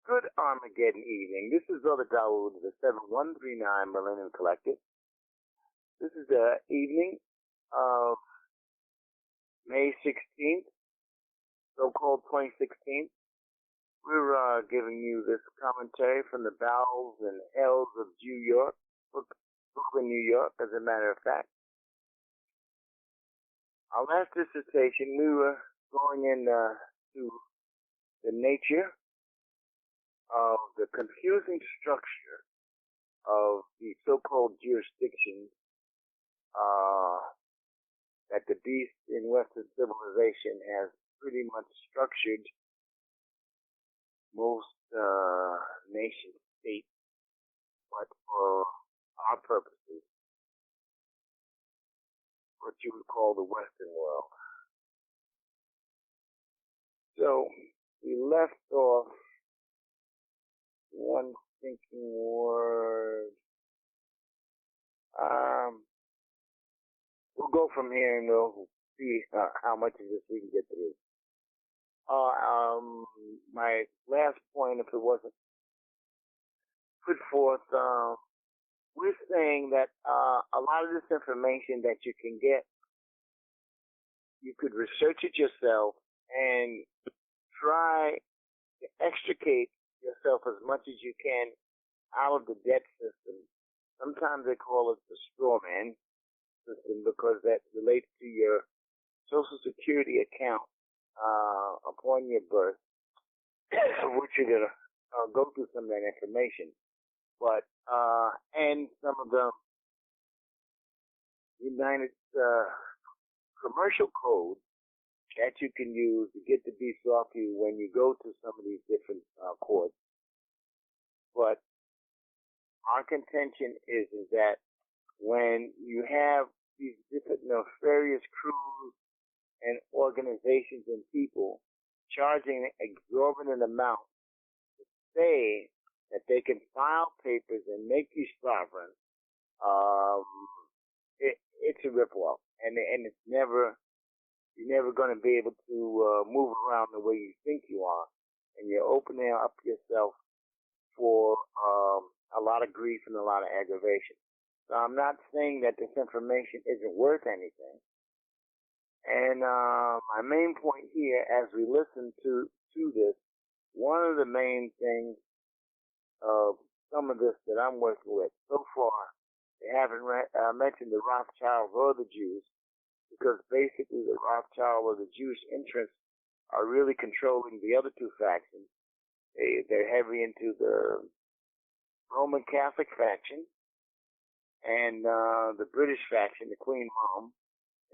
Good Armageddon evening. This is Brother Dawud, the 7139 Millennium Collective. This is the evening of May 16th, so-called 2016. We're giving you this commentary from the bowels and hells of New York, Brooklyn, New York, as a matter of fact. Our last dissertation, we were going into the nature of the confusing structure of the so-called jurisdictions that the beast in Western civilization has pretty much structured most nation states, but for our purposes, what you would call the Western world. So we left off one thinking word. We'll go from here and we'll see how much of this we can get through. My last point, if it wasn't put forth, we're saying that a lot of this information that you can get, you could research it yourself and try to extricate yourself as much as you can out of the debt system. Sometimes they call it the straw man system because that relates to your Social Security account upon your birth, which you're going to go through some of that information. But, and some of the United commercial code that you can use to get the beast off you when you go to some of these different courts. But our contention is that when you have these different nefarious crews and organizations and people charging exorbitant amounts to say that they can file papers and make you sovereign, it's a ripoff, and it's never. You're never going to be able to move around the way you think you are, and you're opening up yourself for a lot of grief and a lot of aggravation. So I'm not saying that this information isn't worth anything. And my main point here, as we listen to this, one of the main things of some of this that I'm working with so far, they haven't mentioned the Rothschilds or the Jews, because basically the Rothschild or the Jewish interests are really controlling the other two factions. They're heavy into the Roman Catholic faction and the British faction, the Queen Mom,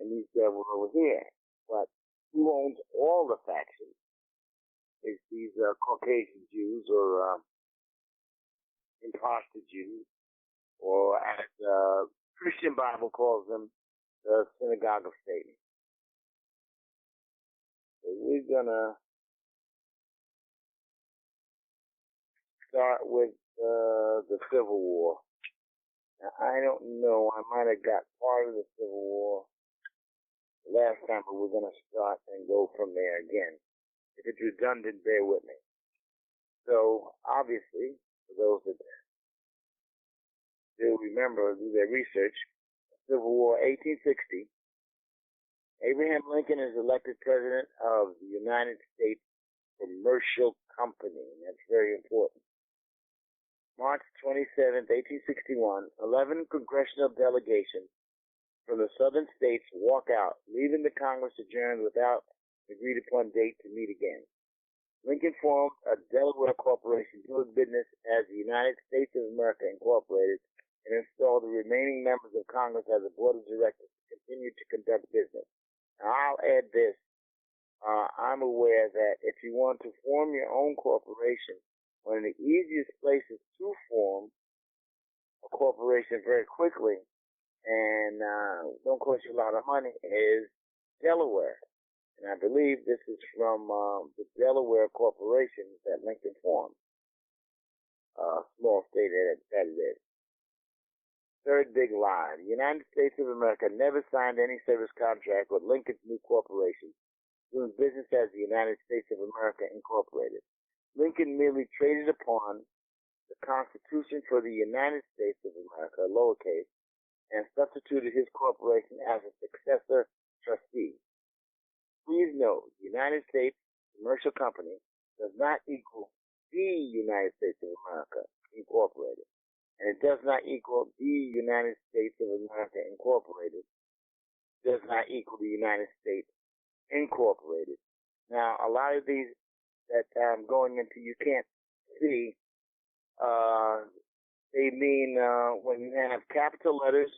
and these devils over here. But who owns all the factions? It's these Caucasian Jews or imposter Jews, or as Christian Bible calls them, the synagogue of Satan. So we're gonna start with the Civil War. Now, I don't know, I might have got part of the Civil War last time, but we're gonna start and go from there again. If it's redundant, bear with me. So obviously, for those that still remember, do their research, Civil War 1860, Abraham Lincoln is elected president of the United States Commercial Company. That's very important. March 27, 1861, 11 congressional delegations from the southern states walk out, leaving the Congress adjourned without an agreed-upon date to meet again. Lincoln formed a Delaware corporation doing business as the United States of America Incorporated, and install the remaining members of Congress as a board of directors to continue to conduct business. Now, I'll add this. I'm aware that if you want to form your own corporation, one of the easiest places to form a corporation very quickly and don't cost you a lot of money is Delaware. And I believe this is from the Delaware Corporation that Lincoln formed. Small state that it is. Third big lie. The United States of America never signed any service contract with Lincoln's new corporation, doing business as the United States of America Incorporated. Lincoln merely traded upon the Constitution for the United States of America, lowercase, and substituted his corporation as a successor trustee. Please note, the United States Commercial Company does not equal the United States of America, Incorporated. And it does not equal the United States of America, Incorporated. It does not equal the United States Incorporated. Now, a lot of these that I'm going into you can't see, they mean when you have capital letters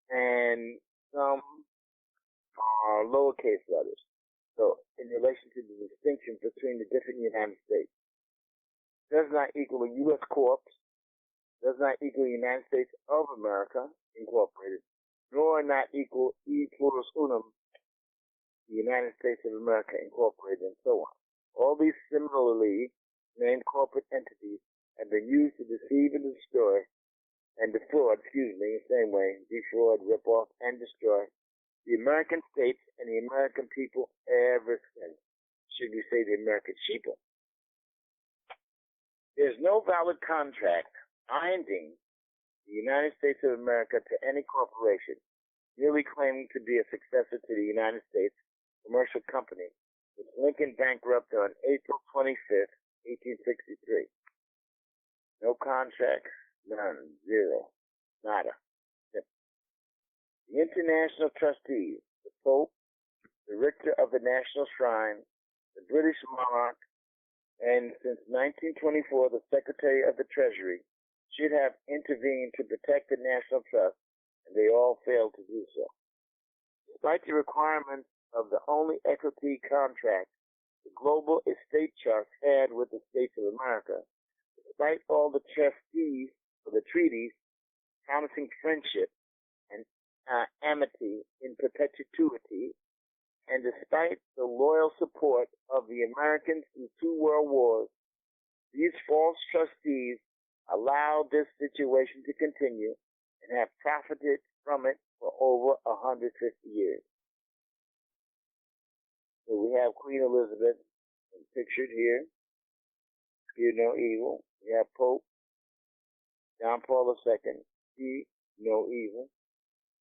and some lowercase letters. So, in relation to the distinction between the different United States, does not equal a U.S. Corp, does not equal the United States of America, Incorporated, nor not equal e pluribus unum, the United States of America, Incorporated, and so on. All these similarly named corporate entities have been used to deceive and destroy, and defraud, in the same way, defraud, rip off, and destroy the American states and the American people ever since. Should we say the American sheeple? There's no valid contract binding the United States of America to any corporation merely claiming to be a successor to the United States Commercial Company, which Lincoln bankrupted on April 25th, 1863. No contracts, none, zero, nada. The international trustees, the Pope, the Rector of the National Shrine, the British monarch, and since 1924, the Secretary of the Treasury, should have intervened to protect the National Trust, and they all failed to do so. Despite the requirements of the only equity contract the global estate trust had with the States of America, despite all the trustees for the treaties promising friendship and amity in perpetuity, and despite the loyal support of the Americans through 2 world wars, these false trustees allowed this situation to continue and have profited from it for over 150 years. So we have Queen Elizabeth pictured here, fear no evil. We have Pope John Paul II, see no evil.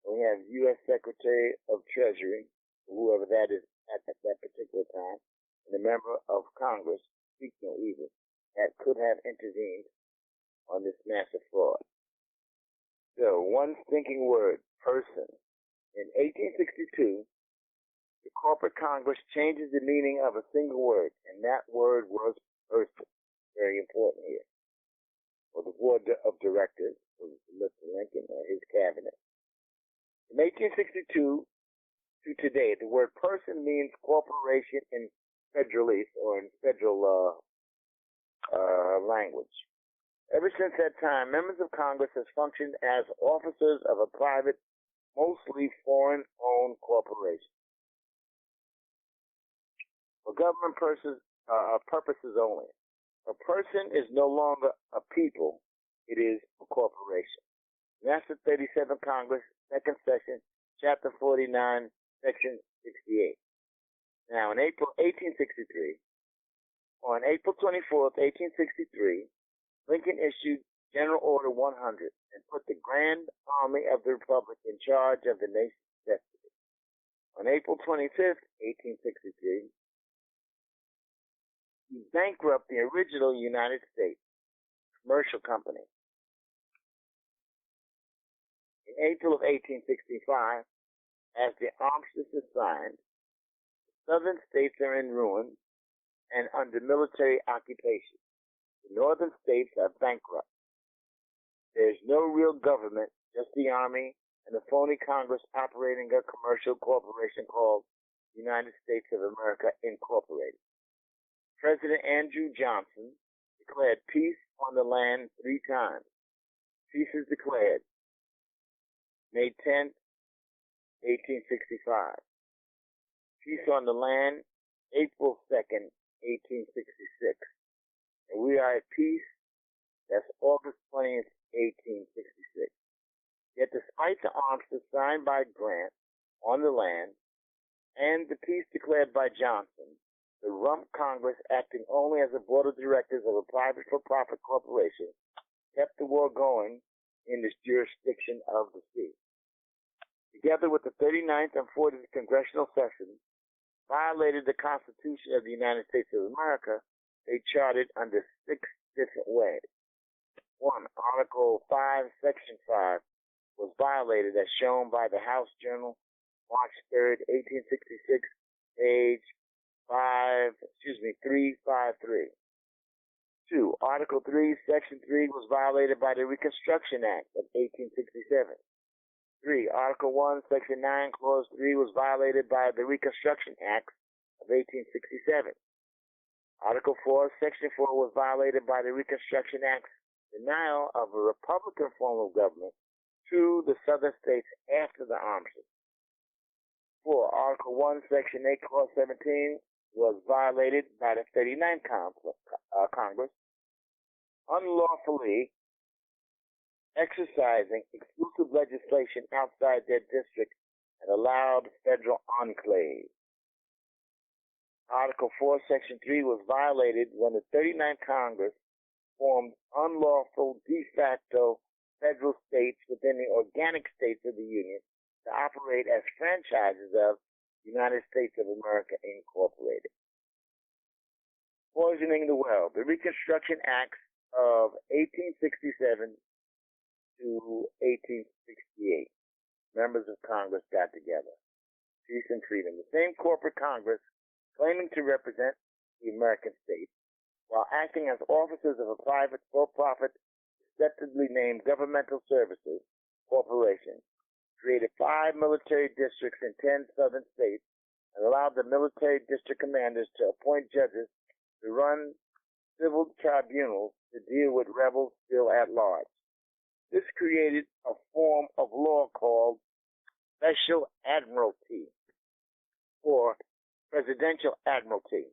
We have U.S. Secretary of Treasury, whoever that is at that particular time, and a member of Congress, speak no evil, that could have intervened on this massive fraud. So, one stinking word, person. In 1862, the corporate Congress changes the meaning of a single word, and that word was person. Very important here. For the board of directors of Mr. Lincoln or his cabinet. From 1862 to today, the word person means corporation in federalese or in federal language. Ever since that time, members of Congress have functioned as officers of a private, mostly foreign-owned corporation. For government purposes only. A person is no longer a people, it is a corporation. That's the 37th Congress, 2nd Session, Chapter 49, Section 68. Now, in April 1863, on April 24th, 1863, Lincoln issued General Order 100 and put the Grand Army of the Republic in charge of the nation's destiny. On April 25th, 1863, he bankrupted the original United States Commercial Company. In April of 1865, as the armistice is signed, the southern states are in ruins and under military occupation. The northern states are bankrupt. There is no real government, just the Army and a phony Congress operating a commercial corporation called United States of America, Incorporated. President Andrew Johnson declared peace on the land 3 times. Peace is declared May 10th, 1865. Peace on the land, April 2nd, 1866. And we are at peace, that's August 20th, 1866. Yet despite the armistice signed by Grant on the land and the peace declared by Johnson, the Rump Congress, acting only as a board of directors of a private for-profit corporation, kept the war going in this jurisdiction of the sea. Together with the 39th and 40th congressional sessions, violated the Constitution of the United States of America, they charted under 6 different ways. 1. Article 5, Section 5 was violated as shown by the House Journal, March 3rd, 1866, page 353. 2. Article 3, Section 3 was violated by the Reconstruction Act of 1867. 3. Article 1, Section 9, Clause 3 was violated by the Reconstruction Act of 1867. Article 4, Section 4 was violated by the Reconstruction Act's denial of a Republican form of government to the Southern states after the armistice. 4. Article 1, Section 8, Clause 17 was violated by the 39th Congress, unlawfully exercising exclusive legislation outside their district and allowed federal enclaves. Article 4, Section 3 was violated when the 39th Congress formed unlawful de facto federal states within the organic states of the Union to operate as franchises of United States of America Incorporated. Poisoning the well. The Reconstruction Acts of 1867 to 1868. Members of Congress got together. Peace and freedom. The same corporate Congress, claiming to represent the American states, while acting as officers of a private, for-profit, deceptively named Governmental Services Corporation, created 5 military districts in 10 southern states and allowed the military district commanders to appoint judges to run civil tribunals to deal with rebels still at large. This created a form of law called Special Admiralty or Presidential Admiralty,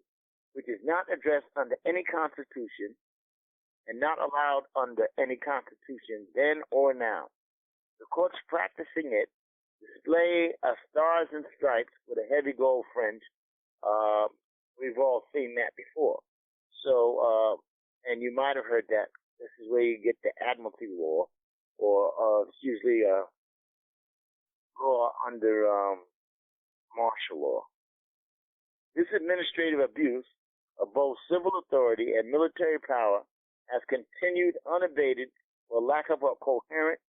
which is not addressed under any constitution and not allowed under any constitution then or now. The courts practicing it display stars and stripes with a heavy gold fringe. We've all seen that before. So, and you might have heard that this is where you get the Admiralty Law, or it's usually law under martial law. This administrative abuse of both civil authority and military power has continued unabated for lack of a coherent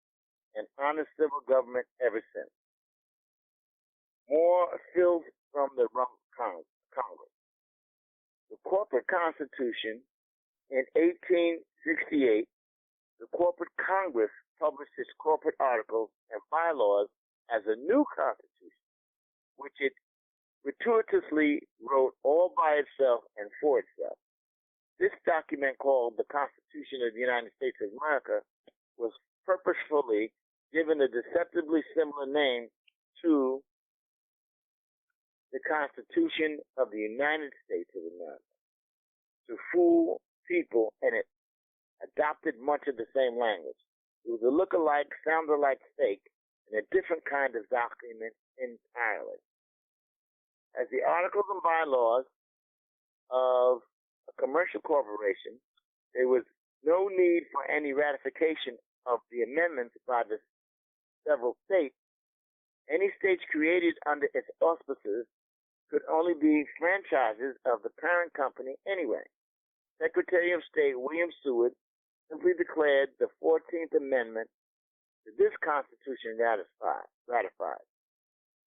and honest civil government ever since. More filth from the Rump Congress. The corporate constitution in 1868, the corporate Congress published its corporate articles and bylaws as a new constitution, which it gratuitously wrote all by itself and for itself. This document, called the Constitution of the United States of America, was purposefully given a deceptively similar name to the Constitution of the United States of America to fool people, and it adopted much of the same language. It was a look-alike, sound-alike fake, and a different kind of document entirely. As the articles and bylaws of a commercial corporation, there was no need for any ratification of the amendments by the several states. Any states created under its auspices could only be franchises of the parent company anyway. Secretary of State William Seward simply declared the 14th Amendment to this Constitution ratified.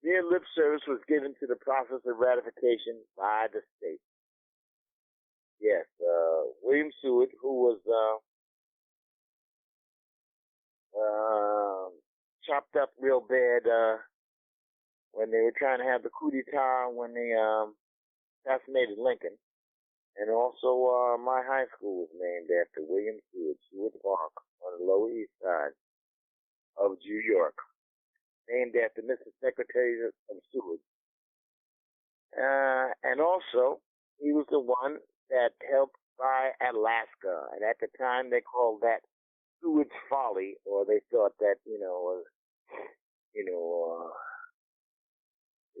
Mere lip service was given to the process of ratification by the states. Yes, William Seward, who was chopped up real bad when they were trying to have the coup d'etat when they assassinated Lincoln. And also my high school was named after William Seward, Seward Park, on the Lower East Side of New York, named after Mr. Secretary of Seward. And also, he was the one that helped buy Alaska. And at the time, they called that Seward's Folly, or they thought that,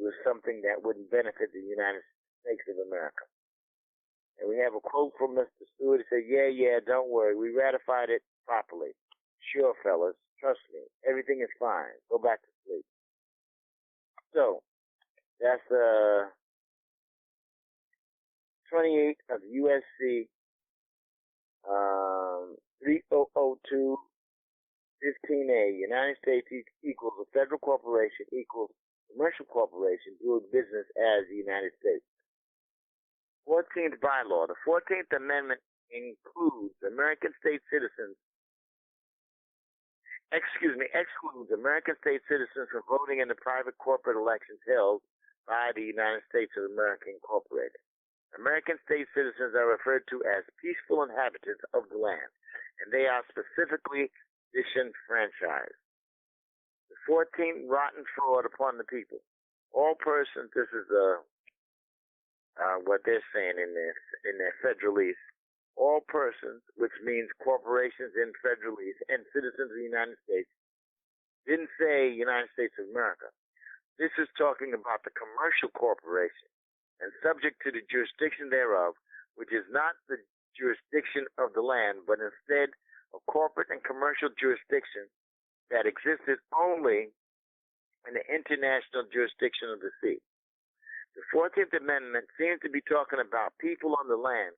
it was something that wouldn't benefit the United States of America. And we have a quote from Mr. Stewart. He said, yeah, don't worry. We ratified it properly. Sure, fellas. Trust me. Everything is fine. Go back to sleep. So, that's 28 of USC 3002 15A. United States equals a federal corporation equals commercial corporation doing business as the United States. 14th bylaw. The 14th Amendment excludes American state citizens from voting in the private corporate elections held by the United States of America Incorporated. American state citizens are referred to as peaceful inhabitants of the land, and they are specifically disenfranchised. The 14th rotten fraud upon the people. All persons, this is what they're saying in their federalese. All persons, which means corporations in federalese and citizens of the United States, didn't say United States of America. This is talking about the commercial corporation and subject to the jurisdiction thereof, which is not the jurisdiction of the land, but instead a corporate and commercial jurisdiction that existed only in the international jurisdiction of the sea. The 14th Amendment seems to be talking about people on the land,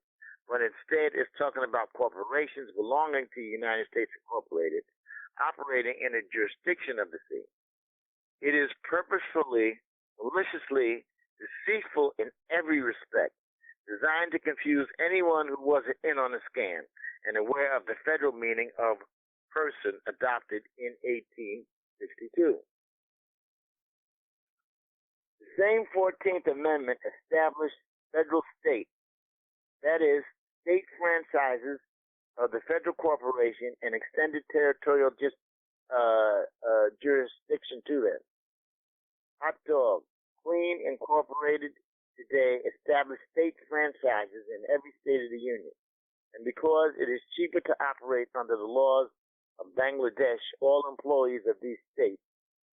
but instead it's talking about corporations belonging to the United States Incorporated, operating in a jurisdiction of the sea. It is purposefully, maliciously deceitful in every respect, designed to confuse anyone who wasn't in on the scam and aware of the federal meaning of person adopted in 1862. The same 14th Amendment established federal state, that is, state franchises of the federal corporation and extended territorial jurisdiction to them. Hot dog. Queen Incorporated today established state franchises in every state of the Union. And because it is cheaper to operate under the laws of Bangladesh, all employees of these states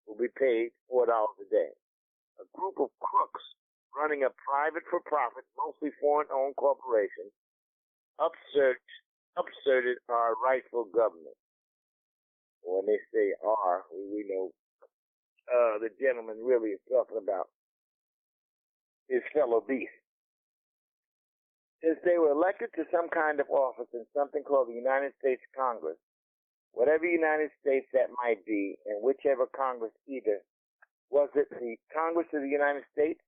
will be paid $4 a day. A group of crooks running a private for-profit, mostly foreign-owned corporation upserted our rightful government. When they say our, we know the gentleman really is talking about his fellow beast. Since they were elected to some kind of office in something called the United States Congress, whatever United States that might be, and whichever Congress either, was it the Congress of the United States,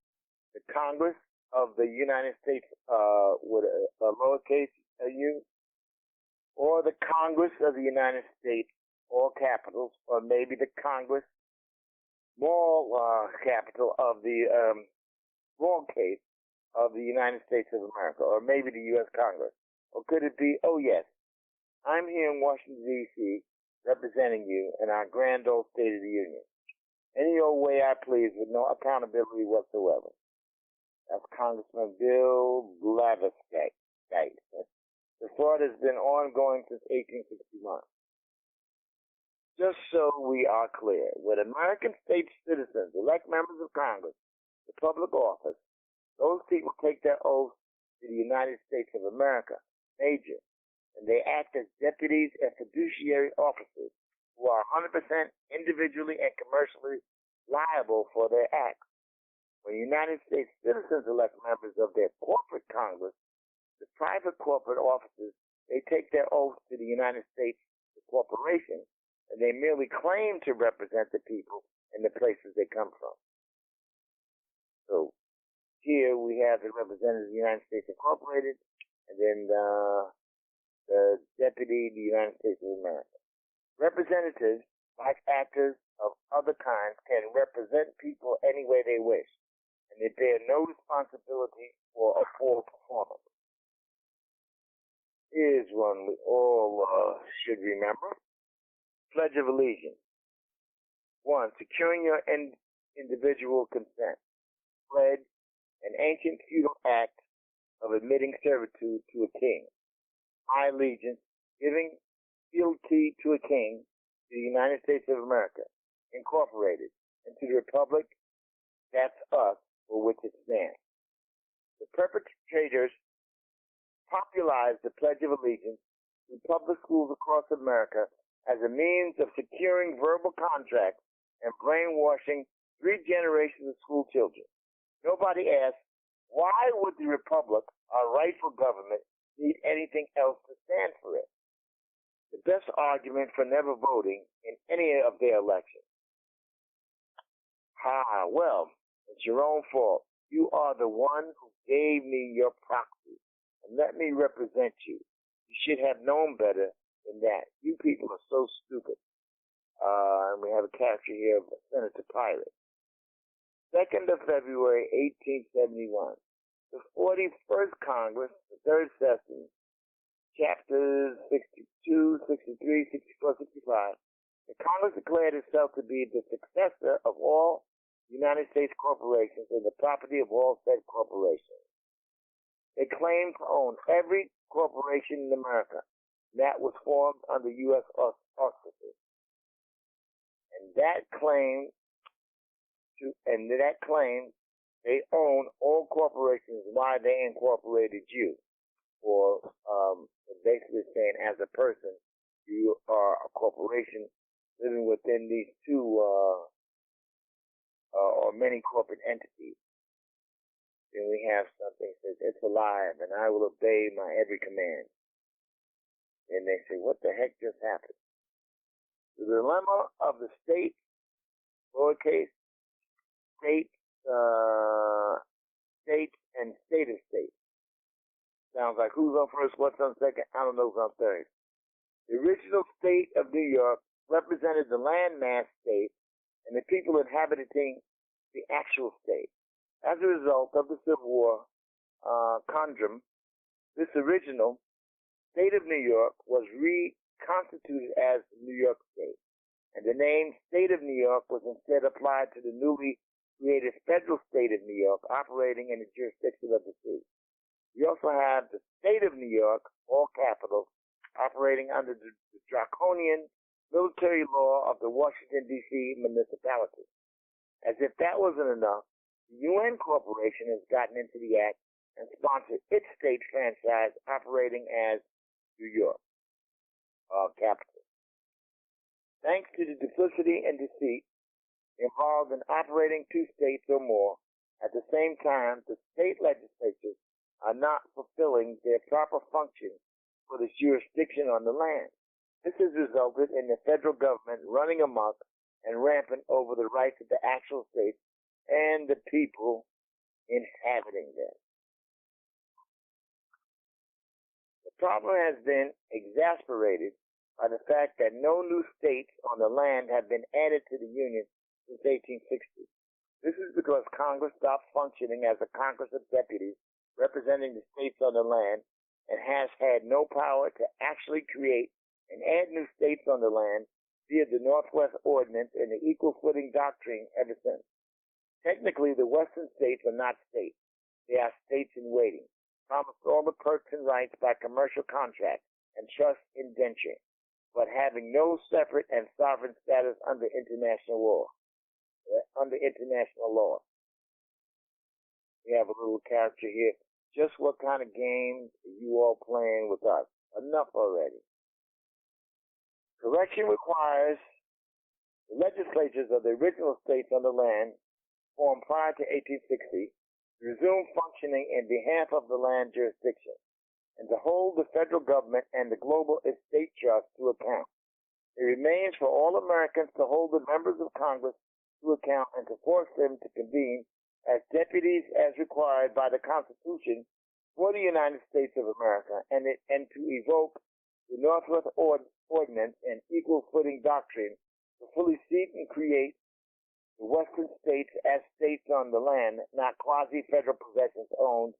the Congress of the United States with a lowercase u, or the Congress of the United States, all capitals, or maybe the Congress, small capital of the small case of the United States of America, or maybe the U.S. Congress? Or could it be, oh yes, I'm here in Washington, D.C., representing you in our grand old State of the Union. Any old way I please with no accountability whatsoever. That's Congressman Bill Blatherskite. The fraud has been ongoing since 1861. Just so we are clear, when American state citizens elect members of Congress to public office, those people take their oath to the United States of America, major, and they act as deputies and fiduciary officers who are 100% individually and commercially liable for their acts. When United States citizens elect members of their corporate Congress, the private corporate officers, they take their oath to the United States the corporation, and they merely claim to represent the people in the places they come from. So here we have the representative of the United States Incorporated, and then the deputy of the United States of America. Representatives, like actors of other kinds, can represent people any way they wish, and they bear no responsibility for a poor performance. Here's one we all should remember. Pledge of Allegiance. 1. Securing your individual consent. Pledge, an ancient feudal act of admitting servitude to a king. My allegiance, giving fealty to a king, to the United States of America, Incorporated, and to the Republic, that's us, for which it stands. The perpetrators popularized the Pledge of Allegiance through public schools across America as a means of securing verbal contracts and brainwashing 3 generations of school children. Nobody asked, why would the Republic, our rightful government, need anything else to stand for it? The best argument for never voting in any of their elections. Well, it's your own fault. You are the one who gave me your proxy and let me represent you. You should have known better than that. You people are so stupid. And we have a capture here of Senator Pirate. 2nd of February, 1871. The 41st Congress, the 3rd session, chapters 62, 63, 64, 65, the Congress declared itself to be the successor of all United States corporations and the property of all said corporations. It claimed to own every corporation in America that was formed under U.S. auspices. And that claim they own all corporations. Why they incorporated you, or basically saying as a person you are a corporation living within these 2 or many corporate entities. Then we have something that says it's alive and I will obey my every command. And they say, what the heck just happened? The dilemma of the state, lowercase, state, state, and state of state. Sounds like who's on first, what's on second? I don't know who's on third. The original state of New York represented the landmass state and the people inhabiting the actual state. As a result of the Civil War conundrum, this original state of New York was reconstituted as New York State, and the name State of New York was instead applied to the newly created federal state of New York operating in the jurisdiction of the sea. We also have the State of New York, all capitals, operating under the draconian military law of the Washington, D.C. municipality. As if that wasn't enough, the UN Corporation has gotten into the act and sponsored its state franchise operating as New York capital. Thanks to the duplicity and deceit involved in operating 2 states or more, at the same time, the state legislatures are not fulfilling their proper function for this jurisdiction on the land. This has resulted in the federal government running amok and rampant over the rights of the actual states and the people inhabiting them. The problem has been exasperated by the fact that no new states on the land have been added to the Union since 1860. This is because Congress stopped functioning as a Congress of deputies representing the states on the land and has had no power to actually create and add new states on the land via the Northwest Ordinance and the Equal Footing Doctrine ever since. Technically, the Western states are not states. They are states in waiting, promised all the perks and rights by commercial contract and trust indenture, but having no separate and sovereign status under international law. We have a little character here. Just what kind of games are you all playing with us? Enough already. Correction requires the legislatures of the original states on the land formed prior to 1860 to resume functioning in behalf of the land jurisdiction and to hold the federal government and the global estate trust to account. It remains for all Americans to hold the members of Congress to account and to force them to convene as deputies as required by the Constitution for the United States of America and to evoke the Northwest Ordinance and Equal Footing Doctrine to fully seat and create the Western states as states on the land, not quasi-federal possessions owned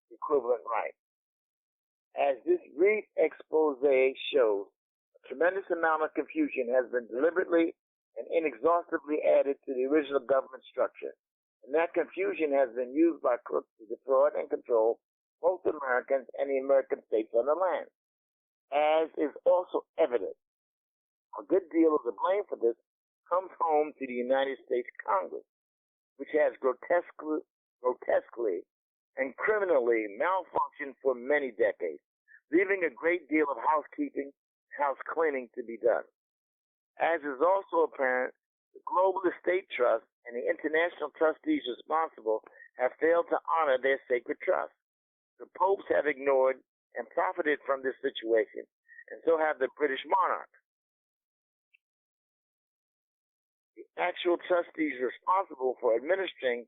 equivalent rights. As this brief expose shows, a tremendous amount of confusion has been deliberately and inexhaustibly added to the original government structure, and that confusion has been used by crooks to defraud and control both Americans and the American states on the land. As is also evident, a good deal of the blame for this comes home to the United States Congress, which has grotesquely and criminally malfunctioned for many decades, leaving a great deal of housekeeping, house cleaning to be done. As is also apparent, the Global Estate Trust and the international trustees responsible have failed to honor their sacred trust. The popes have ignored and profited from this situation, and so have the British monarchs. The actual trustees responsible for administering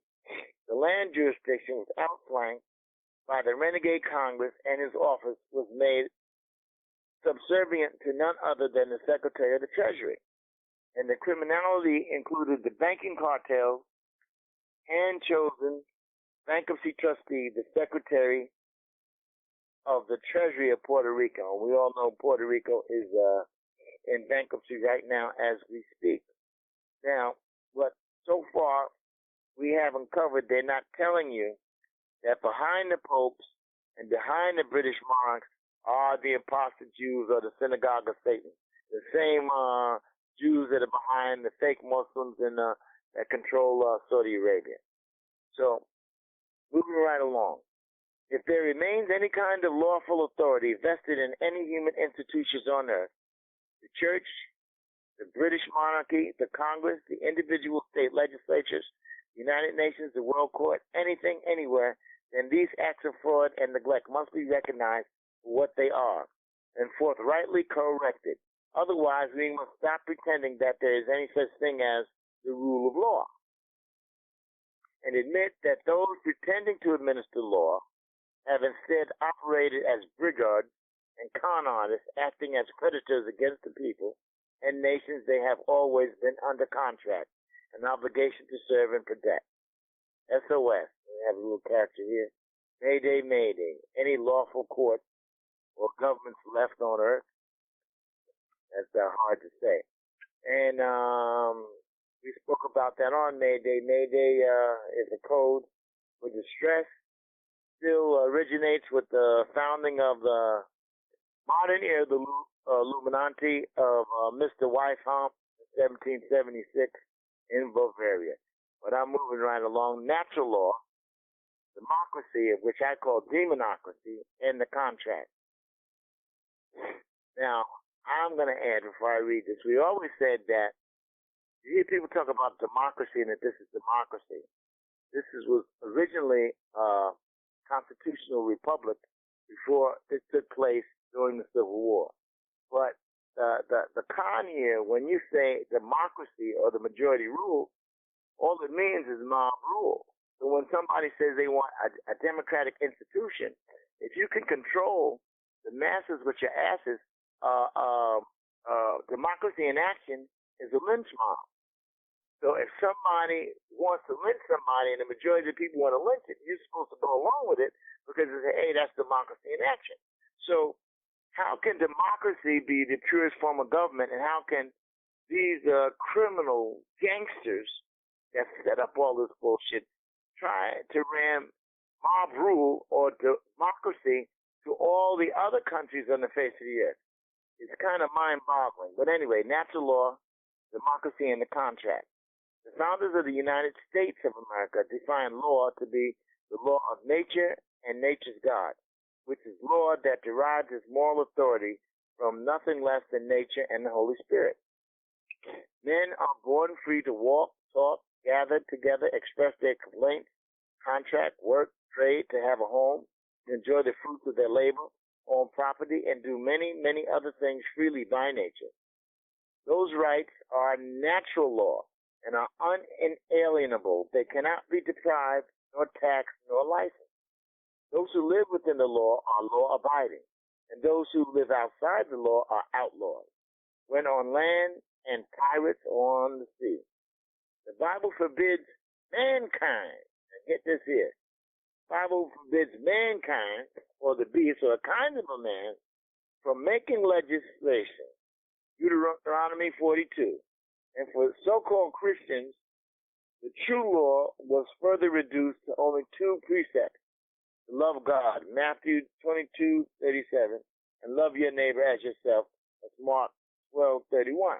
the land jurisdiction was outflanked by the renegade Congress, and his office was made subservient to none other than the Secretary of the Treasury. And the criminality included the banking cartels, hand-chosen bankruptcy trustee, the Secretary of the Treasury of Puerto Rico. We all know Puerto Rico is in bankruptcy right now as we speak. Now, what so far we have uncovered, they're not telling you that behind the popes and behind the British monarchs are the apostate Jews or the synagogue of Satan, the same Jews that are behind the fake Muslims that control Saudi Arabia. So, moving right along. If there remains any kind of lawful authority vested in any human institutions on earth, the church, the British monarchy, the Congress, the individual state legislatures, the United Nations, the World Court, anything, anywhere, then these acts of fraud and neglect must be recognized for what they are and forthrightly corrected. Otherwise, we must stop pretending that there is any such thing as the rule of law and admit that those pretending to administer law have instead operated as brigands and con artists, acting as creditors against the people and nations they have always been under contract, an obligation to serve and protect. SOS. We have a little character here. Mayday, mayday. Any lawful court or governments left on earth? That's hard to say. And we spoke about that on Mayday. Mayday is a code for distress. Still originates with the founding of the modern era, the Illuminati of Mr. Weishaupt in 1776 in Bavaria. But I'm moving right along. Natural law, democracy, which I call demonocracy, and the contract. Now, I'm going to add before I read this. We always said that you hear people talk about democracy and that this is democracy. This was originally constitutional republic before it took place during the Civil War. But the con here, when you say democracy or the majority rule, all it means is mob rule. So when somebody says they want a democratic institution, if you can control the masses with your asses, democracy in action is a lynch mob. So if somebody wants to lynch somebody and the majority of the people want to lynch it, you're supposed to go along with it because it's, hey, that's democracy in action. So how can democracy be the purest form of government, and how can these criminal gangsters that set up all this bullshit try to ram mob rule or democracy to all the other countries on the face of the earth? It's kind of mind-boggling. But anyway, natural law, democracy, and the contract. The founders of the United States of America defined law to be the law of nature and nature's God, which is law that derives its moral authority from nothing less than nature and the Holy Spirit. Men are born free to walk, talk, gather together, express their complaints, contract, work, trade, to have a home, to enjoy the fruits of their labor, own property, and do many, many other things freely by nature. Those rights are natural law and are unalienable. They cannot be deprived, nor taxed, nor licensed. Those who live within the law are law-abiding, and those who live outside the law are outlaws, when on land and pirates on the sea. The Bible forbids mankind, and get this here, the Bible forbids mankind, or the beast, or a kind of a man, from making legislation. Deuteronomy 42. And for so-called Christians, the true law was further reduced to only two precepts: to love God, Matthew 22:37, and love your neighbor as yourself, that's Mark 12:31.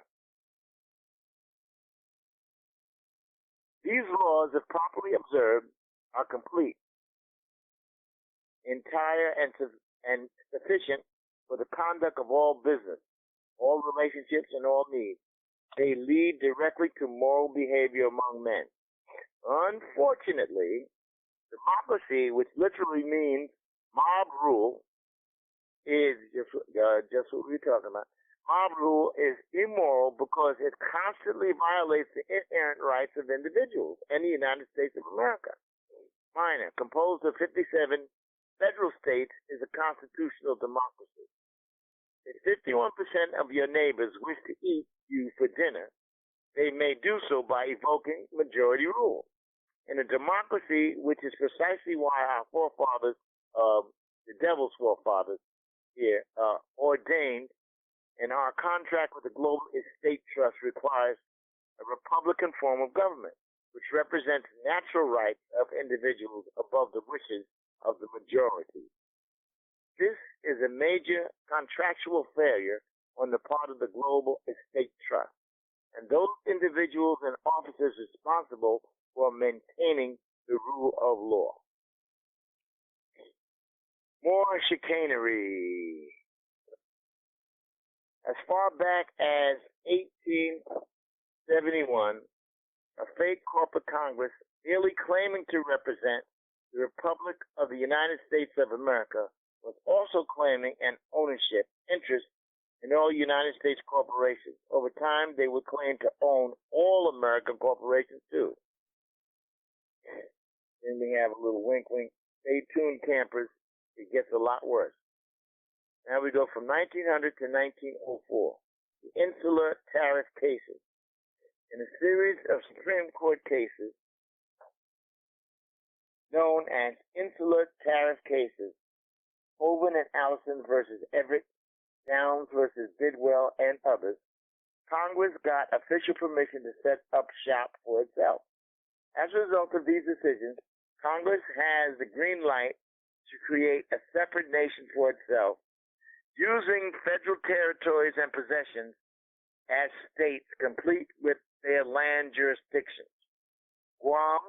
These laws, if properly observed, are complete. entire and sufficient for the conduct of all business, all relationships, and all needs. They lead directly to moral behavior among men. Unfortunately, democracy, which literally means mob rule, is just what we're talking about. Mob rule is immoral because it constantly violates the inherent rights of individuals in the United States of America. Minor, composed of 57 federal states, is a constitutional democracy. If 51% of your neighbors wish to eat you for dinner, they may do so by evoking majority rule. In a democracy, which is precisely why our forefathers, the devil's forefathers here, ordained, and our contract with the Global Estate Trust requires a Republican form of government, which represents natural rights of individuals above the wishes of the majority. This is a major contractual failure on the part of the Global Estate Trust and those individuals and officers responsible for maintaining the rule of law. More chicanery. As far back as 1871, a fake corporate Congress, merely claiming to represent the Republic of the United States of America, was also claiming an ownership interest in all United States corporations. Over time, they would claim to own all American corporations, too. Then we have a little wink, wink. Stay tuned, campers. It gets a lot worse. Now we go from 1900 to 1904. The Insular Tariff Cases. In a series of Supreme Court cases known as Insular Tariff Cases, Hovind and Allison versus Everett, Downs versus Bidwell, and others, Congress got official permission to set up shop for itself. As a result of these decisions, Congress has the green light to create a separate nation for itself, using federal territories and possessions as states complete with their land jurisdictions. Guam,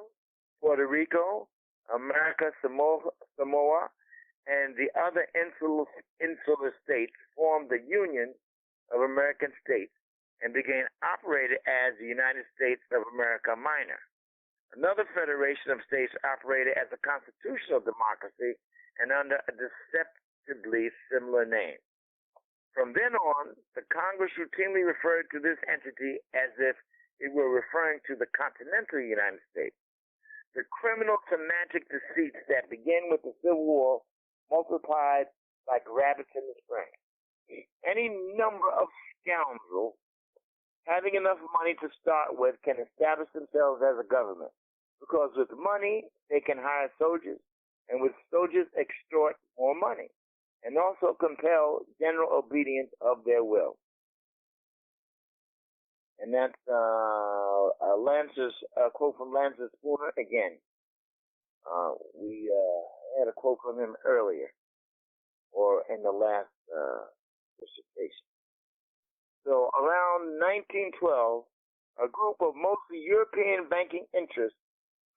Puerto Rico, America, Samoa, and the other insular states formed the Union of American States and began operating as the United States of America Minor. Another federation of states operated as a constitutional democracy and under a deceptively similar name. From then on, the Congress routinely referred to this entity as if it were referring to the continental United States. The criminal semantic deceits that began with the Civil War multiplied like rabbits in the spring. Any number of scoundrels having enough money to start with can establish themselves as a government, because with money they can hire soldiers, and with soldiers extort more money, and also compel general obedience of their will. And that's a quote from Lancer Spooner again. We had a quote from him earlier, or in the last dissertation. So around 1912, a group of mostly European banking interests,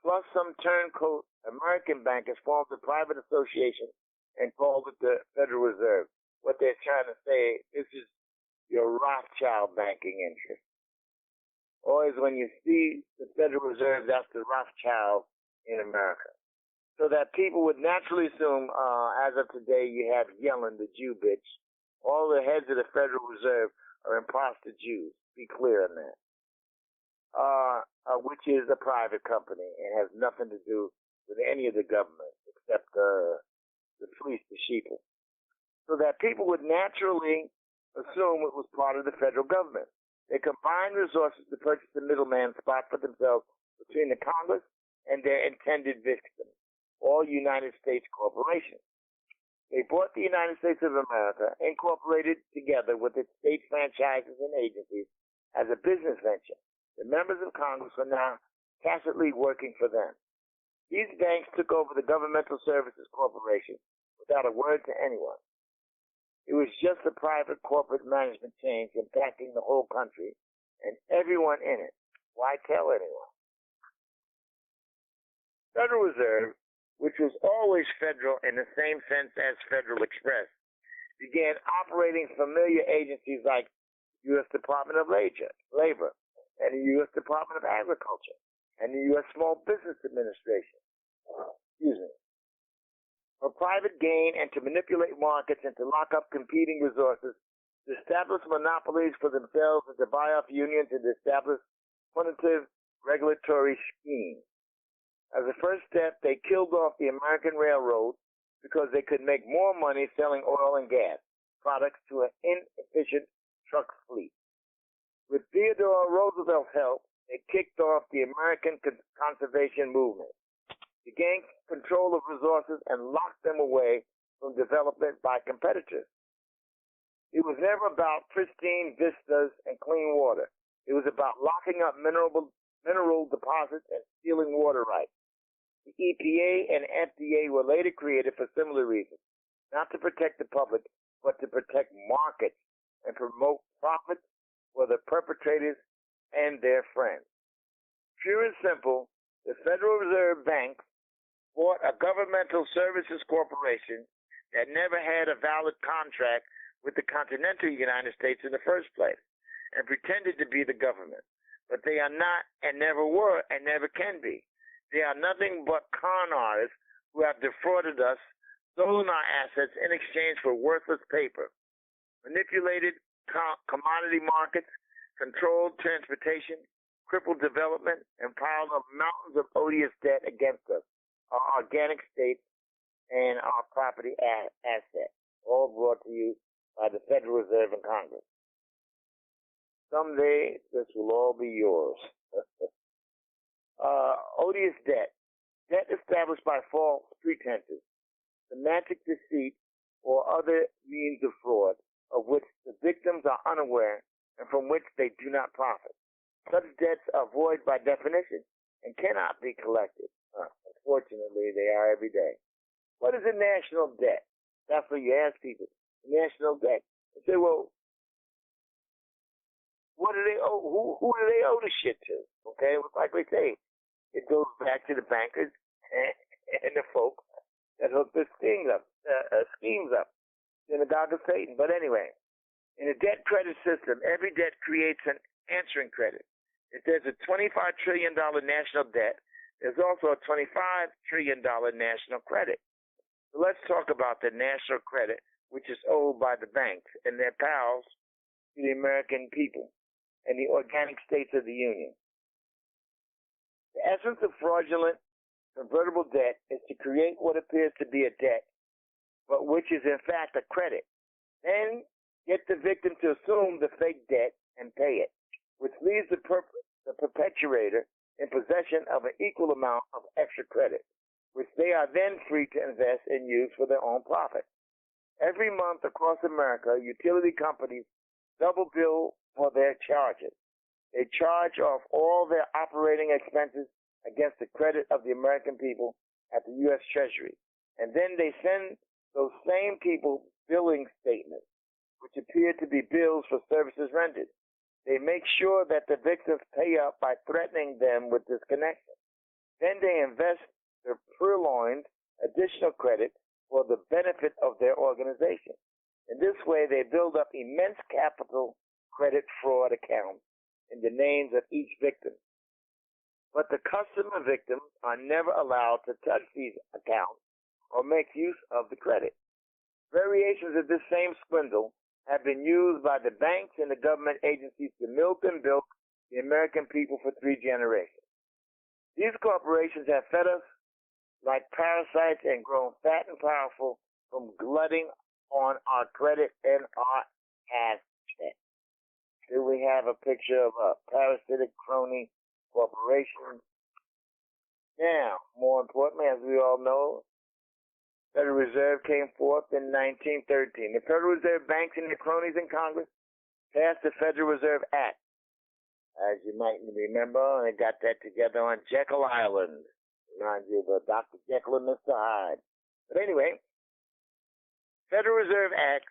plus some turncoat American bankers, formed a private association and called it the Federal Reserve. What they're trying to say, this is your Rothschild banking interest. Always when you see the Federal Reserve, that's the Rothschild in America. So that people would naturally assume, as of today, you have Yellen, the Jew bitch. All the heads of the Federal Reserve are imposter Jews. Be clear on that. Which is a private company and has nothing to do with any of the government except the fleece, the sheeple. So that people would naturally assume it was part of the federal government. They combined resources to purchase the middleman spot for themselves between the Congress and their intended victims, all United States corporations. They bought the United States of America, incorporated together with its state franchises and agencies as a business venture. The members of Congress are now tacitly working for them. These banks took over the Governmental Services Corporation without a word to anyone. It was just a private corporate management change impacting the whole country and everyone in it. Why tell anyone? Federal Reserve which was always federal in the same sense as Federal Express, began operating familiar agencies like U.S. Department of Labor and the U.S. Department of Agriculture and the U.S. Small Business Administration. Excuse me. For private gain and to manipulate markets and to lock up competing resources, to establish monopolies for themselves and to buy off unions and to establish punitive regulatory schemes. As a first step, they killed off the American railroad because they could make more money selling oil and gas products to an inefficient truck fleet. With Theodore Roosevelt's help, they kicked off the American conservation movement. They gained control of resources and locked them away from development by competitors. It was never about pristine vistas and clean water. It was about locking up mineral deposits and stealing water rights. The EPA and FDA were later created for similar reasons, not to protect the public, but to protect markets and promote profits for the perpetrators and their friends. Pure and simple, the Federal Reserve Bank bought a governmental services corporation that never had a valid contract with the continental United States in the first place and pretended to be the government. But they are not and never were and never can be. They are nothing but con artists who have defrauded us, stolen our assets in exchange for worthless paper, manipulated commodity markets, controlled transportation, crippled development, and piled up mountains of odious debt against us, our organic states, and our property assets, all brought to you by the Federal Reserve and Congress. Someday, this will all be yours. Odious debt. Debt established by false pretenses, semantic deceit, or other means of fraud, of which the victims are unaware and from which they do not profit. Such debts are void by definition and cannot be collected. Unfortunately, they are every day. What is a national debt? That's what you ask people. National debt. They say, well, what do they owe? Who do they owe the shit to? Okay, like we say, it goes back to the bankers and the folk that hook the schemes up, synagogue of Satan. But anyway, in a debt credit system, every debt creates an answering credit. If there's a $25 trillion national debt, there's also a $25 trillion national credit. So let's talk about the national credit, which is owed by the banks and their pals to the American people and the organic states of the Union. The essence of fraudulent convertible debt is to create what appears to be a debt, but which is in fact a credit. Then get the victim to assume the fake debt and pay it, which leaves the perpetrator in possession of an equal amount of extra credit, which they are then free to invest and use for their own profit. Every month across America, utility companies double bill for their charges. They charge off all their operating expenses against the credit of the American people at the U.S. Treasury. And then they send those same people billing statements, which appear to be bills for services rendered. They make sure that the victims pay up by threatening them with disconnection. Then they invest their purloined additional credit for the benefit of their organization. In this way, they build up immense capital credit fraud accounts in the names of each victim. But the customer victims are never allowed to touch these accounts or make use of the credit. Variations of this same swindle have been used by the banks and the government agencies to milk and bilk the American people for 3 generations. These corporations have fed us like parasites and grown fat and powerful from glutting on our credit and our assets. Here we have a picture of a parasitic crony corporation. Now, more importantly, as we all know, Federal Reserve came forth in 1913. The Federal Reserve banks and their cronies in Congress passed the Federal Reserve Act. As you might remember, they got that together on Jekyll Island. Reminds you of Dr. Jekyll and Mr. Hyde. But anyway, Federal Reserve Act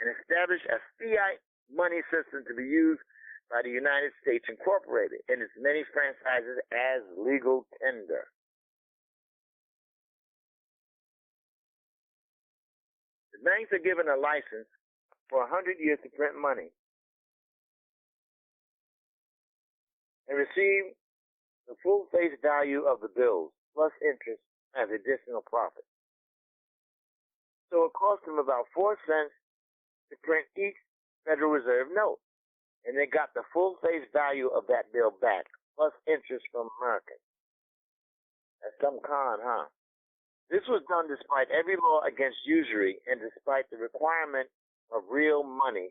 and established a fiat money system to be used by the United States Incorporated in its many franchises as legal tender. banks are given a license for 100 years to print money and receive the full face value of the bills plus interest as additional profit. So it cost them about 4 cents to print each Federal Reserve note, and they got the full face value of that bill back plus interest from Americans. That's some con, huh? This was done despite every law against usury and despite the requirement of real money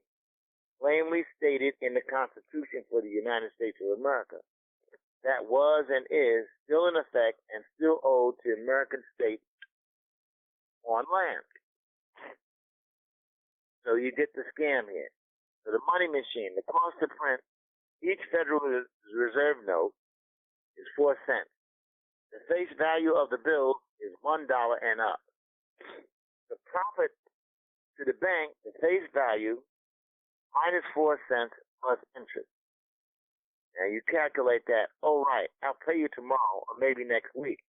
plainly stated in the Constitution for the United States of America. That was and is still in effect and still owed to American states on land. So you get the scam here. So the money machine, the cost to print each Federal Reserve note is 4 cents. The face value of the bill is $1 and up. The profit to the bank, the face value, minus 4 cents plus interest. Now you calculate that, oh right, I'll pay you tomorrow or maybe next week.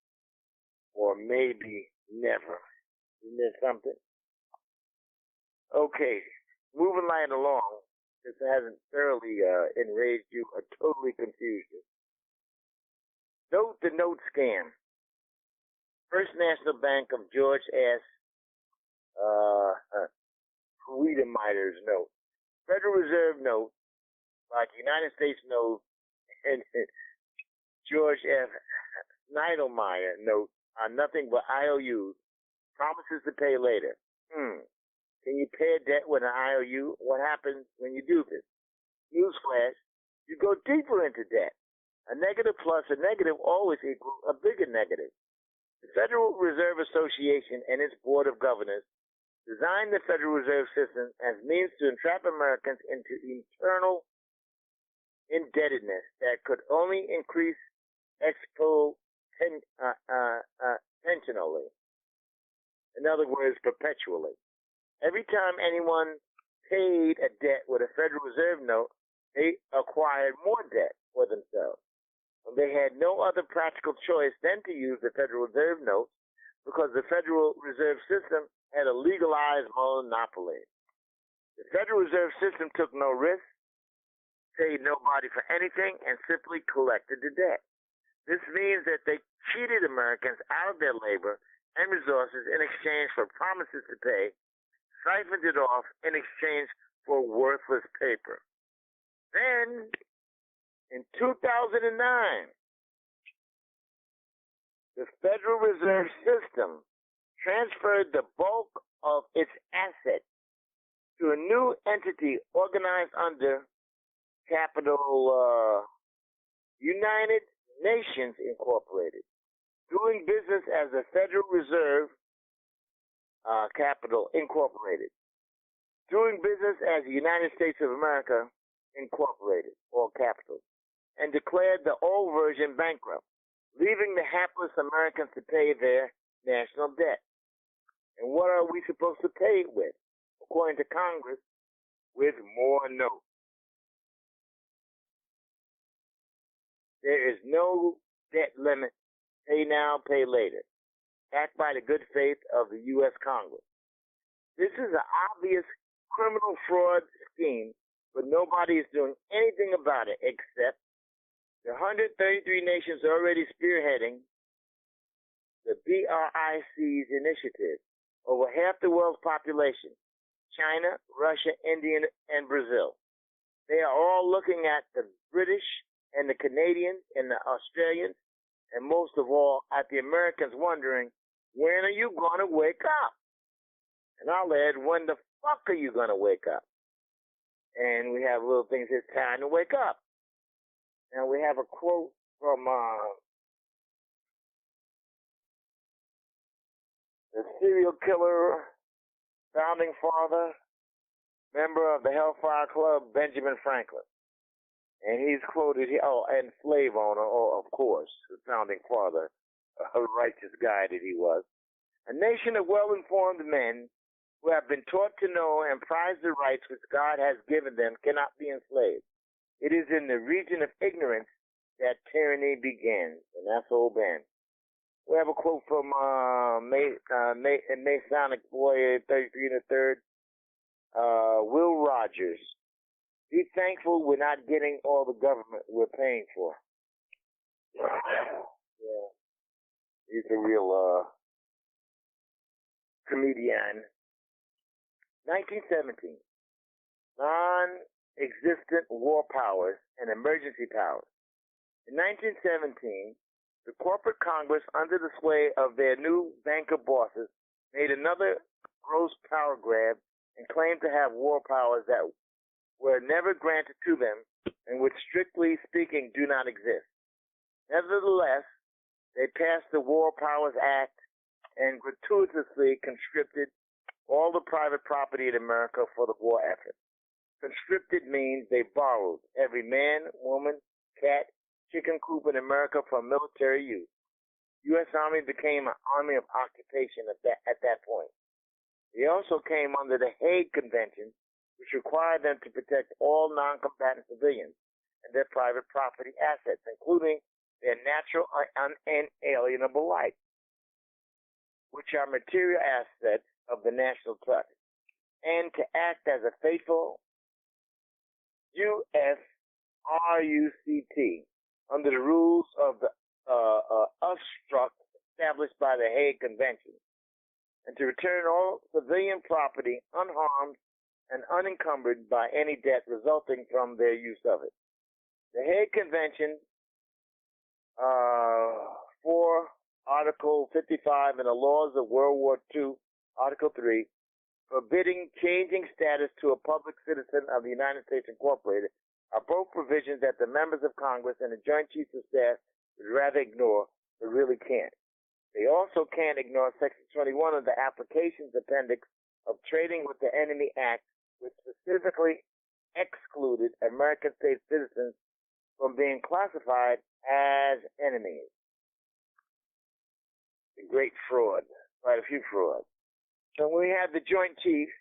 Or maybe never. Isn't there something? Okay, moving right along. This hasn't thoroughly enraged you or totally confused you. Note the note scam. First National Bank of George S. Wiedemeyer's note. Federal Reserve note, like United States note, and George F. Nidelmeyer note are nothing but IOUs, promises to pay later. Can you pay a debt with an IOU? What happens when you do this? Newsflash, you go deeper into debt. A negative plus a negative always equals a bigger negative. The Federal Reserve Association and its Board of Governors designed the Federal Reserve System as means to entrap Americans into eternal indebtedness that could only increase exponentially. In other words, perpetually. Every time anyone paid a debt with a Federal Reserve note, they acquired more debt for themselves. And they had no other practical choice than to use the Federal Reserve notes because the Federal Reserve System had a legalized monopoly. The Federal Reserve System took no risk, paid nobody for anything, and simply collected the debt. This means that they cheated Americans out of their labor and resources in exchange for promises to pay, siphoned it off in exchange for worthless paper. Then, in 2009, the Federal Reserve System transferred the bulk of its assets to a new entity organized under capital United Nations Incorporated, doing business as the Federal Reserve Capital Incorporated, doing business as the United States of America Incorporated, all capitals, and declared the old version bankrupt, leaving the hapless Americans to pay their national debt. And what are we supposed to pay it with? According to Congress, with more notes. There is no debt limit, pay now, pay later, backed by the good faith of the U.S. Congress. This is an obvious criminal fraud scheme, but nobody is doing anything about it except the 133 nations already spearheading the BRIC's initiative. Over half the world's population, China, Russia, India, and Brazil. They are all looking at the British and the Canadians and the Australians, and most of all at the Americans wondering, when are you going to wake up? And I'll add, when the fuck are you going to wake up? And we have little things, it's time to wake up. Now we have a quote from the serial killer, founding father, member of the Hellfire Club, Benjamin Franklin. And he's quoted here, and slave owner, of course, the founding father, a righteous guy that he was. A nation of well-informed men who have been taught to know and prize the rights which God has given them cannot be enslaved. It is in the region of ignorance that tyranny begins. And that's old Ben. We have a quote from Masonic Boy 33 and a third, Will Rogers. Be thankful we're not getting all the government we're paying for. Yeah, he's a real comedian. 1917. Non-existent war powers and emergency powers. In 1917, the corporate Congress, under the sway of their new banker bosses, made another gross power grab and claimed to have war powers that were never granted to them and which, strictly speaking, do not exist. Nevertheless, they passed the War Powers Act and gratuitously conscripted all the private property in America for the war effort. Conscripted means they borrowed every man, woman, cat, chicken coop in America for military use. U.S. Army became an army of occupation at that point. They also came under the Hague Convention, which required them to protect all non-combatant civilians and their private property assets, including their natural and unalienable rights, which are material assets of the national trust, and to act as a faithful USRUCT under the rules of the USTRUCT established by the Hague Convention, and to return all civilian property unharmed and unencumbered by any debt resulting from their use of it. The Hague Convention, for Article 55 and the laws of World War II, Article 3, forbidding changing status to a public citizen of the United States Incorporated, are both provisions that the members of Congress and the Joint Chiefs of Staff would rather ignore, but really can't. They also can't ignore Section 21 of the Applications Appendix of Trading with the Enemy Act, which specifically excluded American state citizens from being classified as enemies. The great fraud, quite a few frauds. So we have the Joint Chiefs.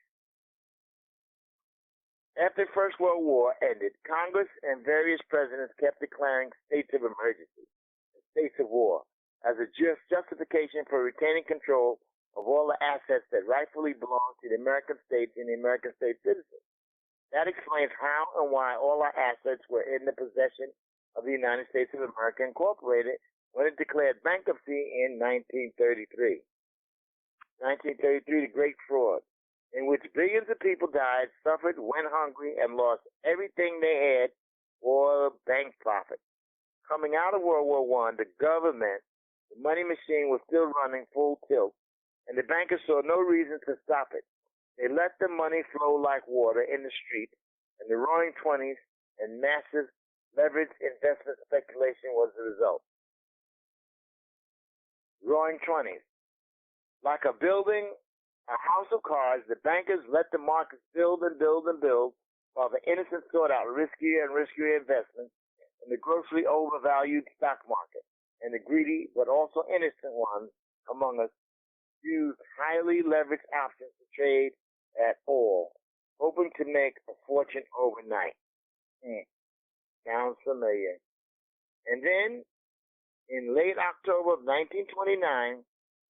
After the First World War ended, Congress and various presidents kept declaring states of emergency and states of war as a justification for retaining control of all the assets that rightfully belong to the American states and the American state citizens. That explains how and why all our assets were in the possession of the United States of America Incorporated when it declared bankruptcy in 1933. 1933, the Great Fraud, in which billions of people died, suffered, went hungry, and lost everything they had for bank profit. Coming out of World War I, the government, the money machine was still running full tilt, and the bankers saw no reason to stop it. They let the money flow like water in the street, and the roaring 20s and massive leveraged investment speculation was the result. Roaring 20s. Like a building, a house of cards, the bankers let the markets build and build and build, while the innocent sought out riskier and riskier investments in the grossly overvalued stock market, and the greedy but also innocent ones among us used highly leveraged options to trade at all, hoping to make a fortune overnight. Sounds familiar. And then, in late October of 1929,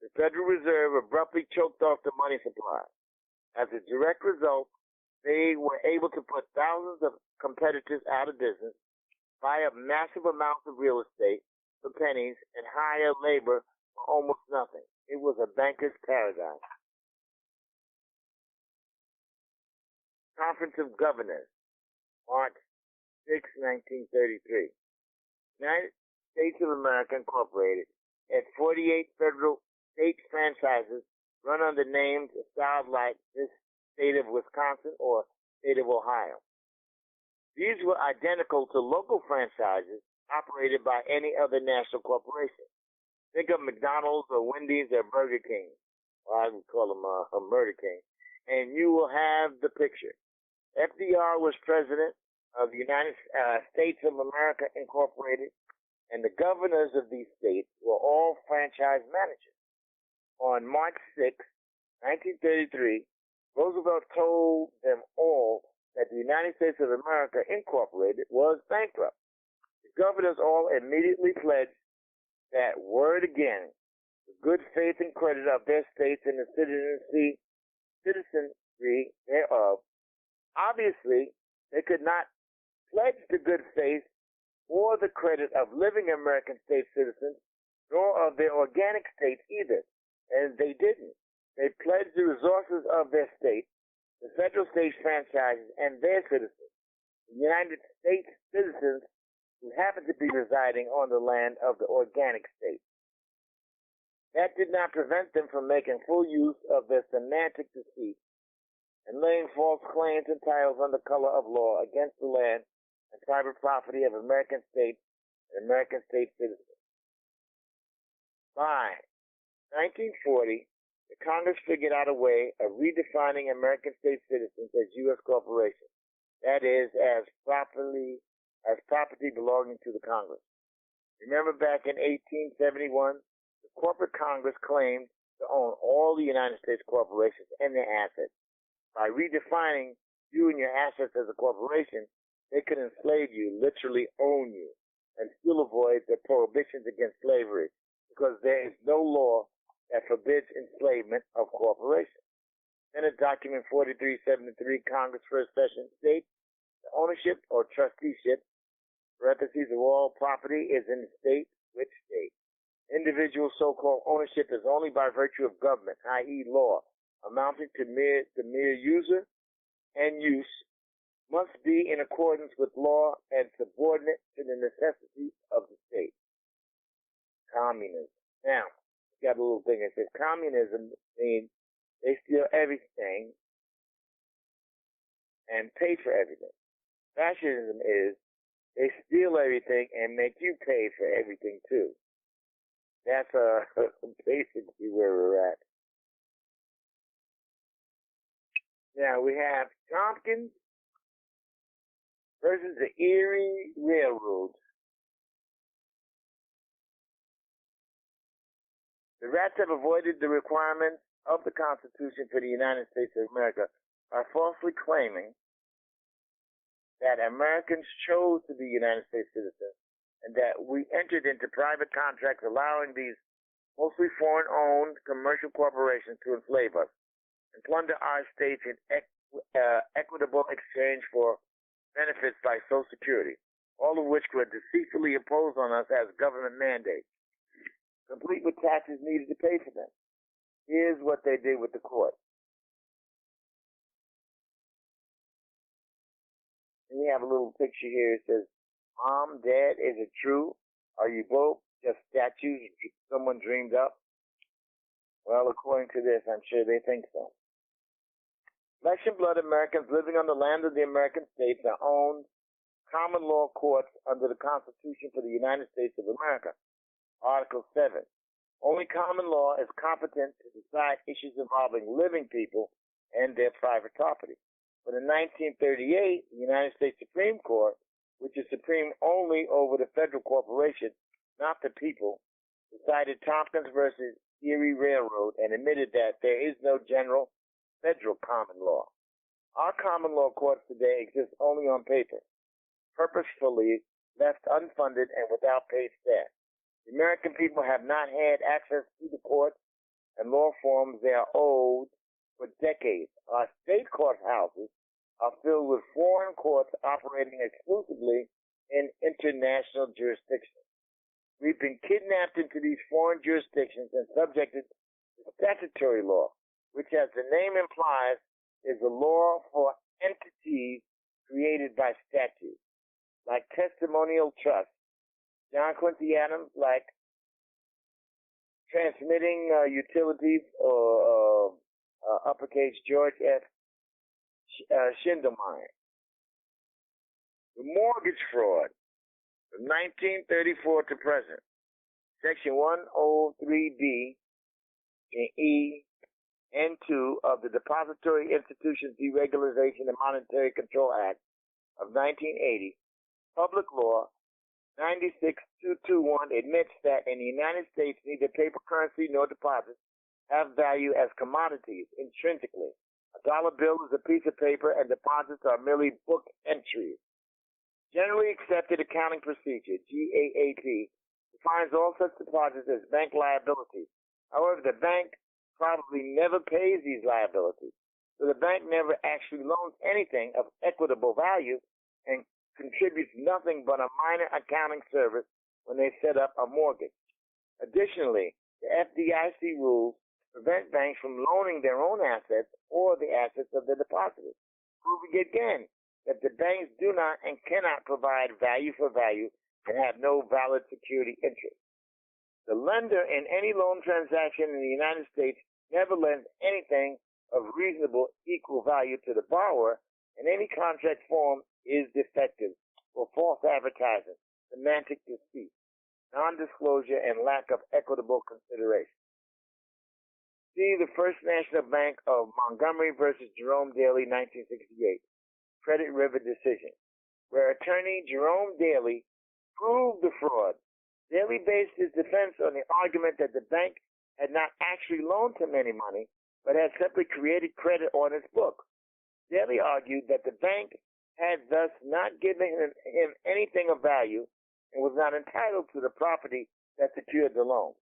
the Federal Reserve abruptly choked off the money supply. As a direct result, they were able to put thousands of competitors out of business, buy up massive amounts of real estate for pennies, and hire labor for almost nothing. It was a banker's paradise. Conference of Governors, March 6, 1933. United States of America Incorporated had 48 federal state franchises run under names styled like this state of Wisconsin or state of Ohio. These were identical to local franchises operated by any other national corporation. Think of McDonald's or Wendy's or Burger King, or I would call them a Murder King, and you will have the picture. FDR was president of the United States of America Incorporated, and the governors of these states were all franchise managers. On March 6, 1933, Roosevelt told them all that the United States of America Incorporated was bankrupt. The governors all immediately pledged that word again, the good faith and credit of their states and the citizenry thereof. Obviously, they could not pledge the good faith or the credit of living American state citizens, nor of their organic states either, and they didn't. They pledged the resources of their state, the federal state franchises, and their citizens, the United States citizens who happen to be residing on the land of the organic state. That did not prevent them from making full use of their semantic deceit and laying false claims and titles under color of law against the land and private property of American states and American state citizens. By 1940, the Congress figured out a way of redefining American state citizens as U.S. corporations, that is, as property belonging to the Congress. Remember back in 1871, the corporate Congress claimed to own all the United States corporations and their assets. By redefining you and your assets as a corporation, they could enslave you, literally own you, and still avoid the prohibitions against slavery, because there is no law that forbids enslavement of corporations. Senate Document 4373, Congress First Session, states the ownership or trusteeship, parentheses, of all property is in the state, which state. Individual so-called ownership is only by virtue of government, i.e. law, amounting to the mere user and use, must be in accordance with law and subordinate to the necessities of the state. Communism. Now, we got a little thing that says communism means they steal everything and pay for everything. Fascism is they steal everything and make you pay for everything too. That's basically where we're at. Now we have Tompkins versus the Erie Railroad. The rats have avoided the requirements of the Constitution for the United States of America by falsely claiming that Americans chose to be United States citizens and that we entered into private contracts allowing these mostly foreign-owned commercial corporations to enslave us and plunder our states in equitable exchange for benefits like Social Security, all of which were deceitfully imposed on us as government mandates, complete with taxes needed to pay for them. Here's what they did with the court. And we have a little picture here. It says, Mom, Dad, is it true? Are you both just statues someone dreamed up? Well, according to this, I'm sure they think so. Flesh and blood Americans living on the land of the American states are owned common law courts under the Constitution for the United States of America. Article 7. Only common law is competent to decide issues involving living people and their private property. But in 1938, the United States Supreme Court, which is supreme only over the federal corporation, not the people, decided Tompkins versus Erie Railroad and admitted that there is no general federal common law. Our common law courts today exist only on paper, purposefully left unfunded and without paid staff. The American people have not had access to the courts and law forms they are owed for decades. Our state courthouses are filled with foreign courts operating exclusively in international jurisdictions. We've been kidnapped into these foreign jurisdictions and subjected to statutory law, which, as the name implies, is a law for entities created by statute, like testimonial trust. John Quincy Adams, like transmitting utilities, or uppercase George F. Schindelmeyer. The mortgage fraud from 1934 to present. Section 103B and E and 2 of the Depository Institutions Deregulation and Monetary Control Act of 1980, Public Law 96221, admits that in the United States neither paper currency nor deposits have value as commodities intrinsically. A dollar bill is a piece of paper and deposits are merely book entries. Generally Accepted Accounting Procedure, GAAP, defines all such deposits as bank liabilities, However, the bank probably never pays these liabilities. So the bank never actually loans anything of equitable value and contributes nothing but a minor accounting service when they set up a mortgage. Additionally, the FDIC rules prevent banks from loaning their own assets or the assets of the depositors, proving again that the banks do not and cannot provide value for value and have no valid security interest. The lender in any loan transaction in the United States never lends anything of reasonable equal value to the borrower, and any contract form is defective for false advertising, semantic deceit, non-disclosure, and lack of equitable consideration. See the First National Bank of Montgomery versus Jerome Daly, 1968, Credit River decision, where attorney Jerome Daly proved the fraud. Daly based his defense on the argument that the bank had not actually loaned him any money, but had simply created credit on its book. Daly argued that the bank had thus not given him anything of value and was not entitled to the property that secured the loan.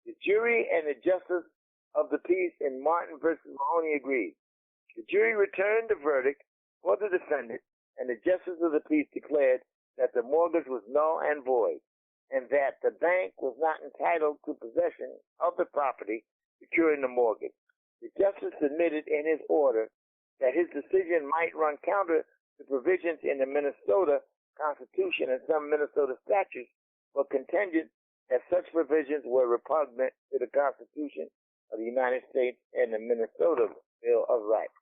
The jury and the justice of the peace in Martin versus Mahoney agreed. The jury returned the verdict for the defendant, and the justice of the peace declared that the mortgage was null and void, and that the bank was not entitled to possession of the property securing the mortgage. The justice admitted in his order that his decision might run counter to provisions in the Minnesota Constitution and some Minnesota statutes, but contended that such provisions were repugnant to the Constitution of the United States and the Minnesota Bill of Rights.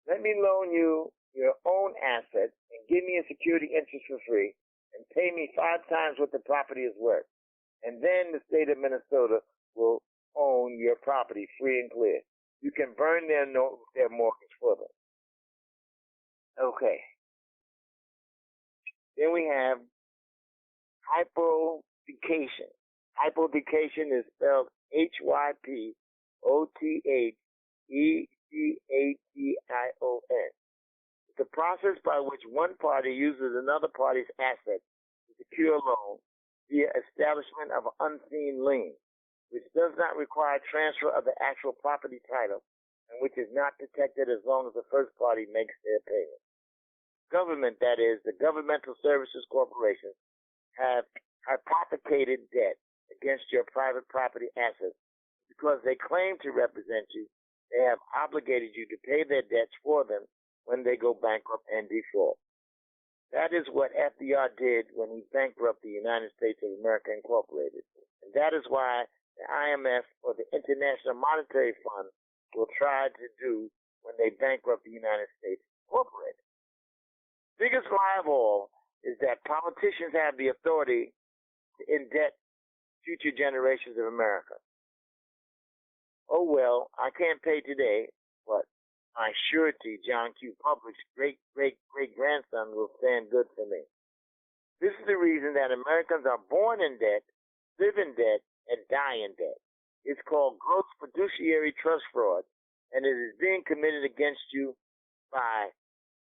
Let me loan you your own assets and give me a security interest for free and pay me 5 times what the property is worth. And then the state of Minnesota will own your property free and clear. You can burn their mortgage for them. Okay. Then we have hypothecation. Hypothecation is spelled Hypothecation. It's a process by which one party uses another party's assets to secure a loan via establishment of an unseen lien, which does not require transfer of the actual property title and which is not detected as long as the first party makes their payment. Government, that is, the governmental services corporations, have hypothecated debt against your private property assets because they claim to represent you. They have obligated you to pay their debts for them when they go bankrupt and default. That is what FDR did when he bankrupted the United States of America Incorporated. And that is why the IMF, or the International Monetary Fund, will try to do when they bankrupt the United States Incorporated. Biggest lie of all is that politicians have the authority to indebt future generations of America. Oh, well, I can't pay today, but my surety, John Q. Public's great-great-great-grandson, will stand good for me. This is the reason that Americans are born in debt, live in debt, and die in debt. It's called gross fiduciary trust fraud, and it is being committed against you by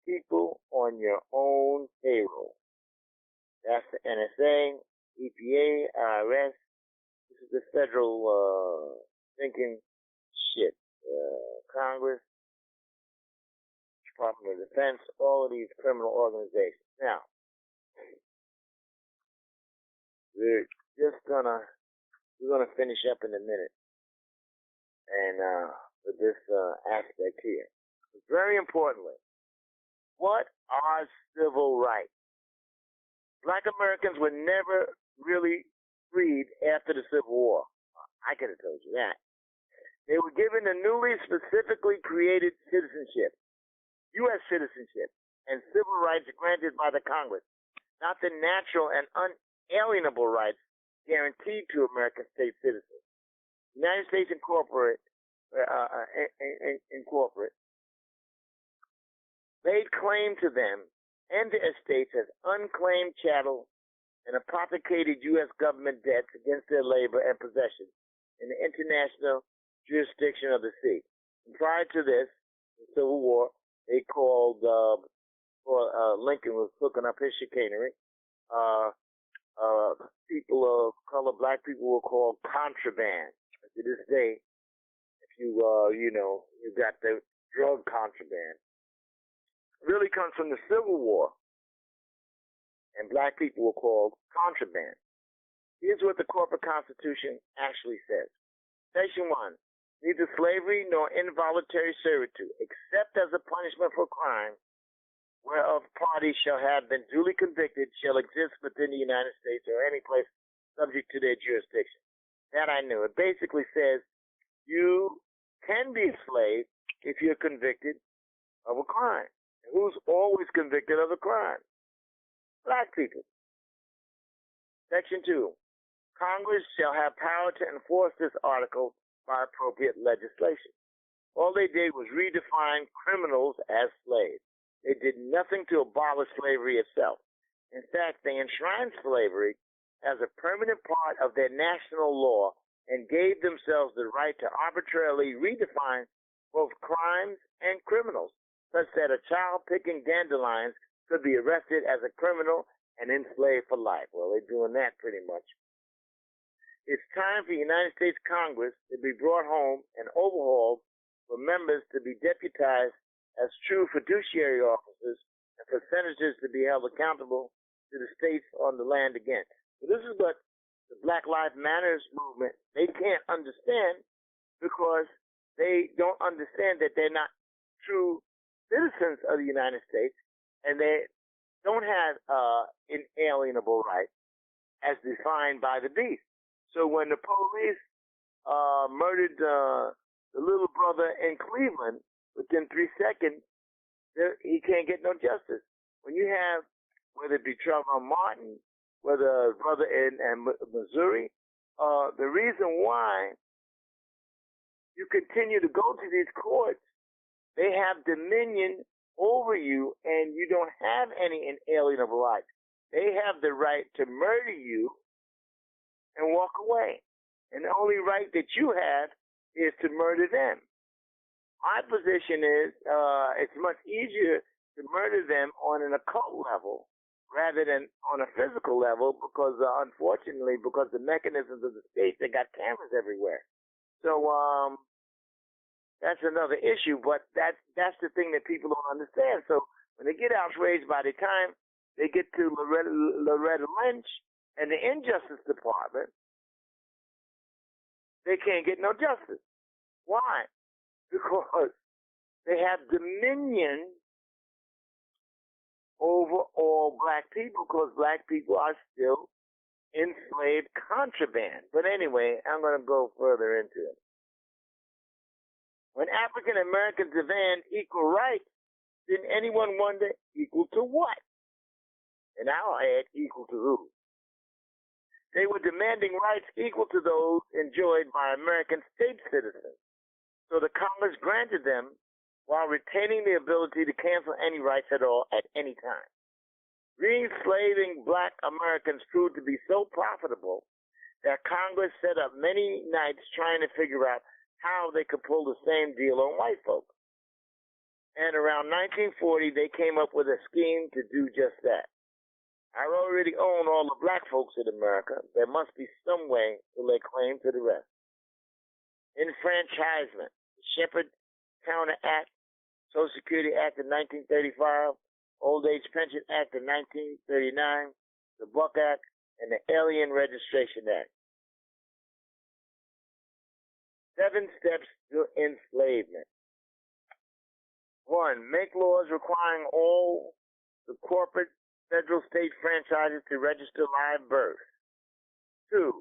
people on your own payroll. That's the NSA, EPA, IRS. This is the federal thinking shit. Congress, Department of Defense, all of these criminal organizations. Now, we're gonna finish up in a minute, and with this aspect here. Very importantly, what are civil rights? Black Americans were never really freed after the Civil War. I could have told you that. They were given a newly specifically created citizenship, U.S. citizenship, and civil rights granted by the Congress, not the natural and unalienable rights guaranteed to American state citizens. United States Incorporated laid claim to them and the estates as unclaimed chattel and hypothecated U.S. government debts against their labor and possessions in the international jurisdiction of the sea. And prior to this, the Civil War, they called, Lincoln was hooking up his chicanery, people of color, black people, will call contraband. To this day, if you you got the drug contraband. It really comes from the Civil War, and black people were called contraband. Here's what the corporate constitution actually says. Section 1. Neither slavery nor involuntary servitude, except as a punishment for crime, whereof parties shall have been duly convicted, shall exist within the United States or any place subject to their jurisdiction. That I knew. It basically says you can be a slave if you're convicted of a crime. And who's always convicted of a crime? Black people. Section 2. Congress shall have power to enforce this article by appropriate legislation. All they did was redefine criminals as slaves. They did nothing to abolish slavery itself. In fact, they enshrined slavery as a permanent part of their national law and gave themselves the right to arbitrarily redefine both crimes and criminals, such that a child picking dandelions could be arrested as a criminal and enslaved for life. Well, they're doing that pretty much. It's time for the United States Congress to be brought home and overhauled, for members to be deputized as true fiduciary officers, and for senators to be held accountable to the states on the land again. So this is what the Black Lives Matter movement, they can't understand, because they don't understand that they're not true citizens of the United States, and they don't have inalienable rights as defined by the beast. So when the police murdered the little brother in Cleveland, within 3 seconds, he can't get no justice. When you have, whether it be Trayvon Martin, whether brother in Missouri, the reason why you continue to go to these courts, they have dominion over you, and you don't have any inalienable rights. They have the right to murder you and walk away. And the only right that you have is to murder them. My position is it's much easier to murder them on an occult level rather than on a physical level, because unfortunately, because the mechanisms of the state, they got cameras everywhere. So that's another issue, but that's the thing that people don't understand. So when they get outraged, by the time they get to Loretta Lynch and the Injustice Department, they can't get no justice. Why? Because they have dominion over all black people, because black people are still enslaved contraband. But anyway, I'm going to go further into it. When African Americans demand equal rights, didn't anyone wonder equal to what? And I'll add equal to who? They were demanding rights equal to those enjoyed by American state citizens. So the Congress granted them while retaining the ability to cancel any rights at all at any time. Re-enslaving black Americans proved to be so profitable that Congress set up many nights trying to figure out how they could pull the same deal on white folks. And around 1940, they came up with a scheme to do just that. I already own all the black folks in America. There must be some way to lay claim to the rest. Enfranchisement, the Shepard-Towner Act, Social Security Act of 1935, Old Age Pension Act of 1939, the Buck Act, and the Alien Registration Act. 7 steps to enslavement. 1. Make laws requiring all the corporate, federal, state franchises to register live birth. 2.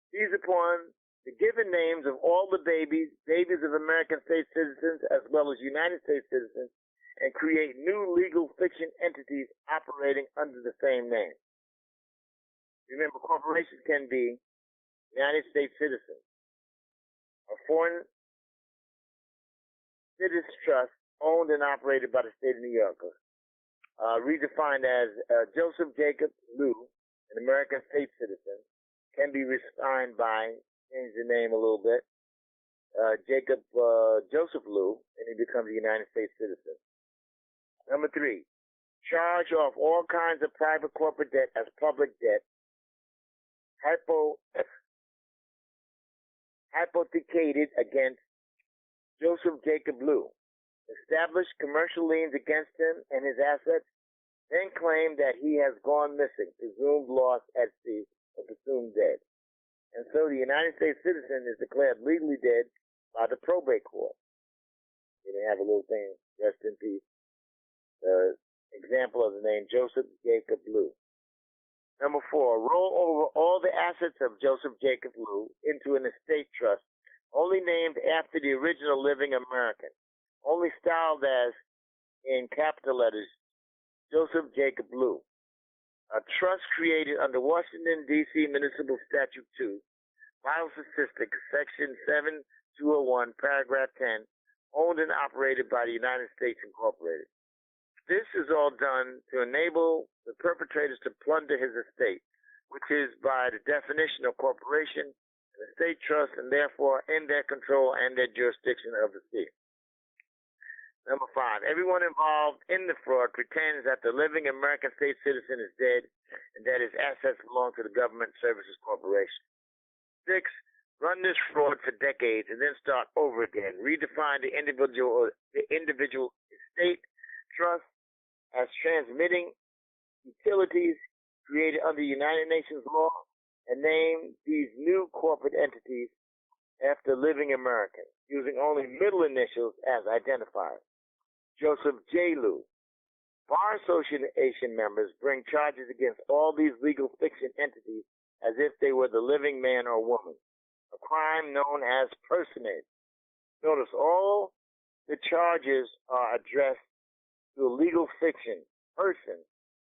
Seize upon the given names of all the babies of American state citizens as well as United States citizens, and create new legal fiction entities operating under the same name. Remember, corporations can be United States citizens. A foreign citizens trust owned and operated by the state of New York. Redefined as Joseph Jacob Lew, an American state citizen, can be refined by, change the name a little bit, Jacob Joseph Lew, and he becomes a United States citizen. Number 3, charge off all kinds of private corporate debt as public debt hypothecated against Joseph Jacob Lew, established commercial liens against him and his assets, then claimed that he has gone missing, presumed lost at sea, or presumed dead. And so the United States citizen is declared legally dead by the probate court. They have a little thing, rest in peace. Example of the name Joseph Jacob Lew. Number 4, roll over all the assets of Joseph Jacob Lew into an estate trust, only named after the original living American, only styled as, in capital letters, Joseph Jacob Lew. A trust created under Washington, D.C. Municipal Statute 2, Vital Statistics, Section 7201, Paragraph 10, owned and operated by the United States Incorporated. This is all done to enable the perpetrators to plunder his estate, which is by the definition of corporation, an estate trust, and therefore in their control and their jurisdiction of the state. Number 5, everyone involved in the fraud pretends that the living American state citizen is dead and that his assets belong to the Government Services Corporation. 6, run this fraud for decades and then start over again. Redefine the individual estate trust as transmitting utilities created under United Nations law and name these new corporate entities after living Americans, using only middle initials as identifiers. Joseph J. Lew. Bar Association members bring charges against all these legal fiction entities as if they were the living man or woman, a crime known as personage. Notice all the charges are addressed to a legal fiction, person,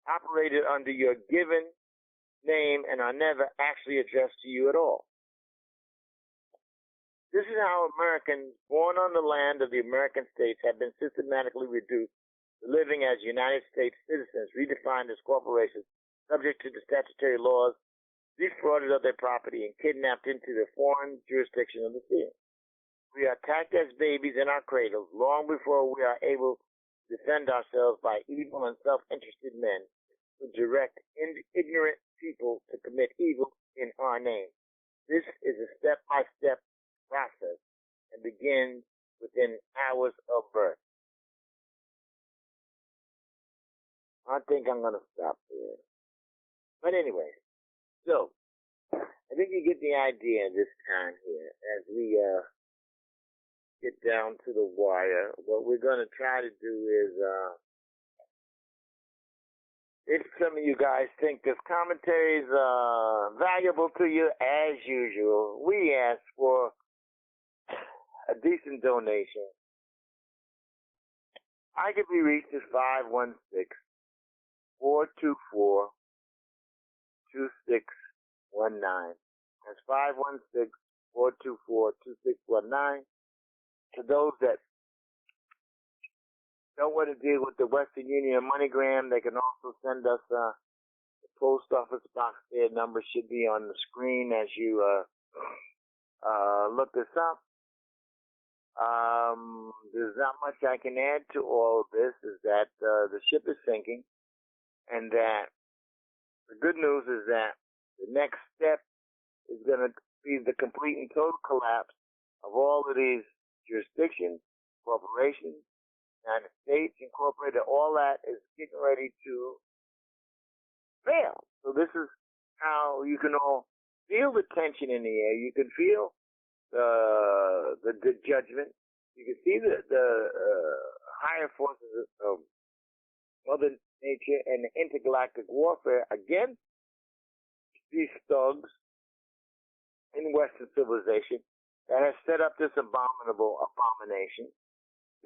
operated under your given name and are never actually addressed to you at all. This is how Americans born on the land of the American states have been systematically reduced to living as United States citizens, redefined as corporations, subject to the statutory laws, defrauded of their property, and kidnapped into the foreign jurisdiction of the sea. We are attacked as babies in our cradles long before we are able to defend ourselves by evil and self-interested men who direct ignorant people to commit evil in our name. This is a step-by-step process and begins within hours of birth. I think I'm going to stop there. But anyway, so I think you get the idea this time here as we get down to the wire. What we're going to try to do is, if some of you guys think this commentary is valuable to you, as usual, we ask for a decent donation. I can be reached at 516-424-2619. That's 516-424-2619. To those that don't want to deal with the Western Union MoneyGram, they can also send us the post office box. Their number should be on the screen as you look this up. There's not much I can add to all of this, is that the ship is sinking, and that the good news is that the next step is going to be the complete and total collapse of all of these jurisdictions, corporations, United States Incorporated. All that is getting ready to fail. So this is how you can all feel the tension in the air. You can feel the judgment. You can see the higher forces of Mother Nature and the intergalactic warfare against these thugs in Western civilization that has set up this abominable abomination.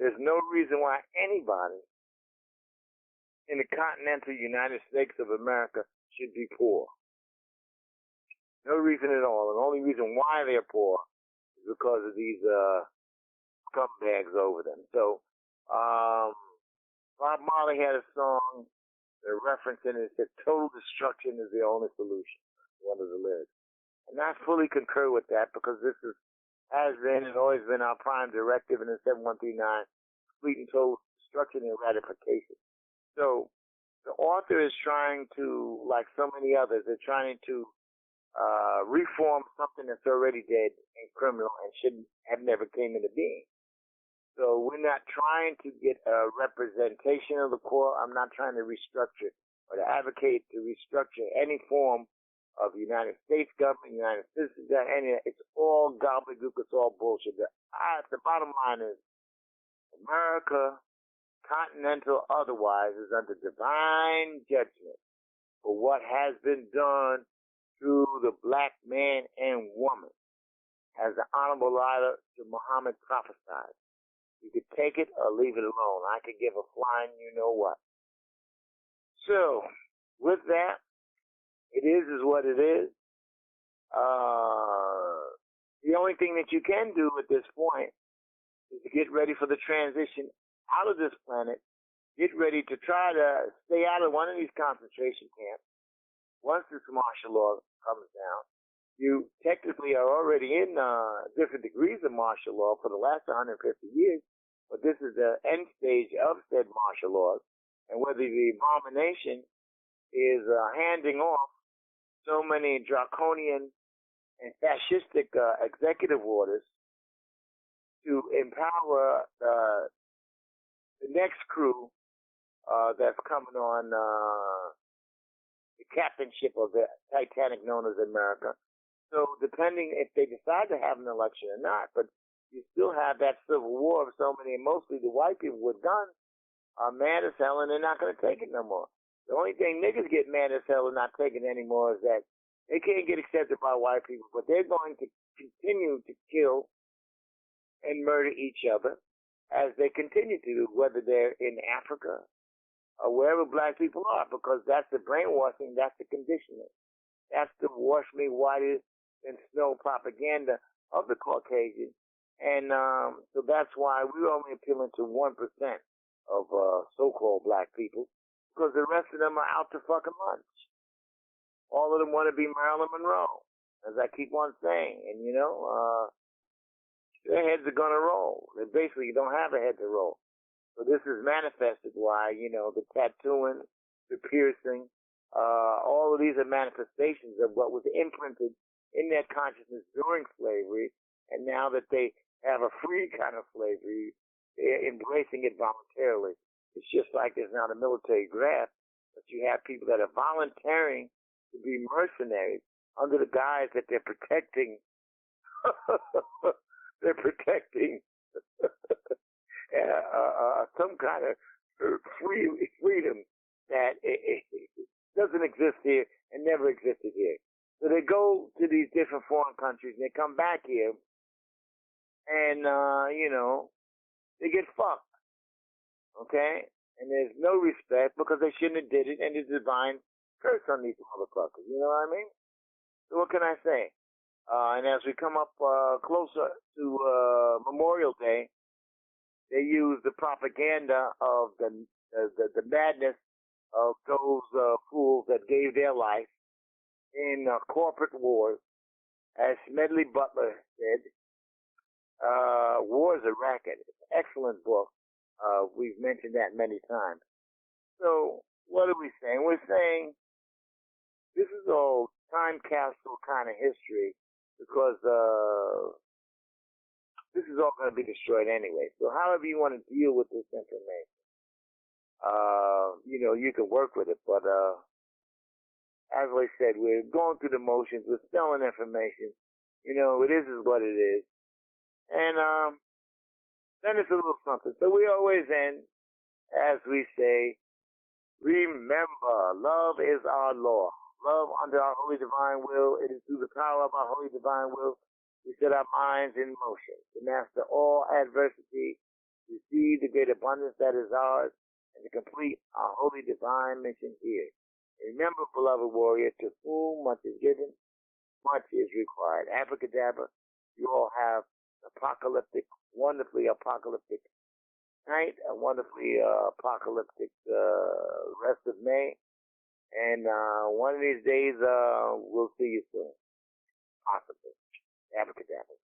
There's no reason why anybody in the continental United States of America should be poor. No reason at all. And the only reason why they're poor is because of these scumbags over them. So, Bob Marley had a song, a reference in it that total destruction is the only solution. One of the lyrics. And I fully concur with that, because this has been and always been our prime directive in the 7139, complete and total destruction and eradication. So the author is trying to, like so many others, they're trying to reform something that's already dead and criminal and shouldn't have never came into being. So we're not trying to get a representation of the court. I'm not trying to restructure or to advocate to restructure any form of the United States government, United Citizens, any. It's all gobbledygook. It's all bullshit. The bottom line is America, continental otherwise, is under divine judgment for what has been done through the black man and woman, as the Honorable Elijah Muhammad prophesied. You could take it or leave it alone. I could give a flying you know what. So, with that, it is what it is. The only thing that you can do at this point is to get ready for the transition out of this planet. Get ready to try to stay out of one of these concentration camps. Once this martial law comes down, you technically are already in different degrees of martial law for the last 150 years. But this is the end stage of said martial laws, and whether the abomination is handing off so many draconian and fascistic executive orders to empower the next crew that's coming on the captainship of the Titanic known as America. So depending if they decide to have an election or not, but you still have that civil war of so many, and mostly the white people with guns are mad as hell and they're not going to take it no more. The only thing niggas get mad as hell and not taking it anymore is that they can't get accepted by white people, but they're going to continue to kill and murder each other as they continue to do, whether they're in Africa or wherever black people are, because that's the brainwashing, that's the conditioning. That's the wash me whiter than snow propaganda of the Caucasians. And so that's why we're only appealing to 1% of so-called black people, because the rest of them are out to fucking lunch. All of them want to be Marilyn Monroe, as I keep on saying. And, you know, their heads are going to roll. They basically don't have a head to roll. So this is manifested why, you know, the tattooing, the piercing, all of these are manifestations of what was imprinted in their consciousness during slavery. And now that they have a free kind of slavery, they're embracing it voluntarily. It's just like there's not a military draft, but you have people that are volunteering to be mercenaries under the guise that they're protecting. They're protecting some kind of freedom that it doesn't exist here and never existed here. So they go to these different foreign countries and they come back here. And, you know, they get fucked, okay? And there's no respect because they shouldn't have did it, and there's divine curse on these motherfuckers, you know what I mean? So what can I say? And as we come up closer to Memorial Day, they use the propaganda of the madness of those fools that gave their life in corporate wars. As Smedley Butler said, War is a Racket. It's an excellent book. We've mentioned that many times. So what are we saying? We're saying this is all time capsule kind of history because this is all going to be destroyed anyway. So however you want to deal with this information, you know, you can work with it. But as I said, we're going through the motions. We're selling information. You know, it is what it is. And then it's a little something. So we always end, as we say, remember, love is our law. Love under our holy divine will. It is through the power of our holy divine will we set our minds in motion to master all adversity, receive the great abundance that is ours, and to complete our holy divine mission here. Remember, beloved warrior, to whom much is given, much is required. Abracadabra, you all have apocalyptic, wonderfully apocalyptic night, a wonderfully apocalyptic rest of May. And one of these days, we'll see you soon. Possibly. Abracadabra.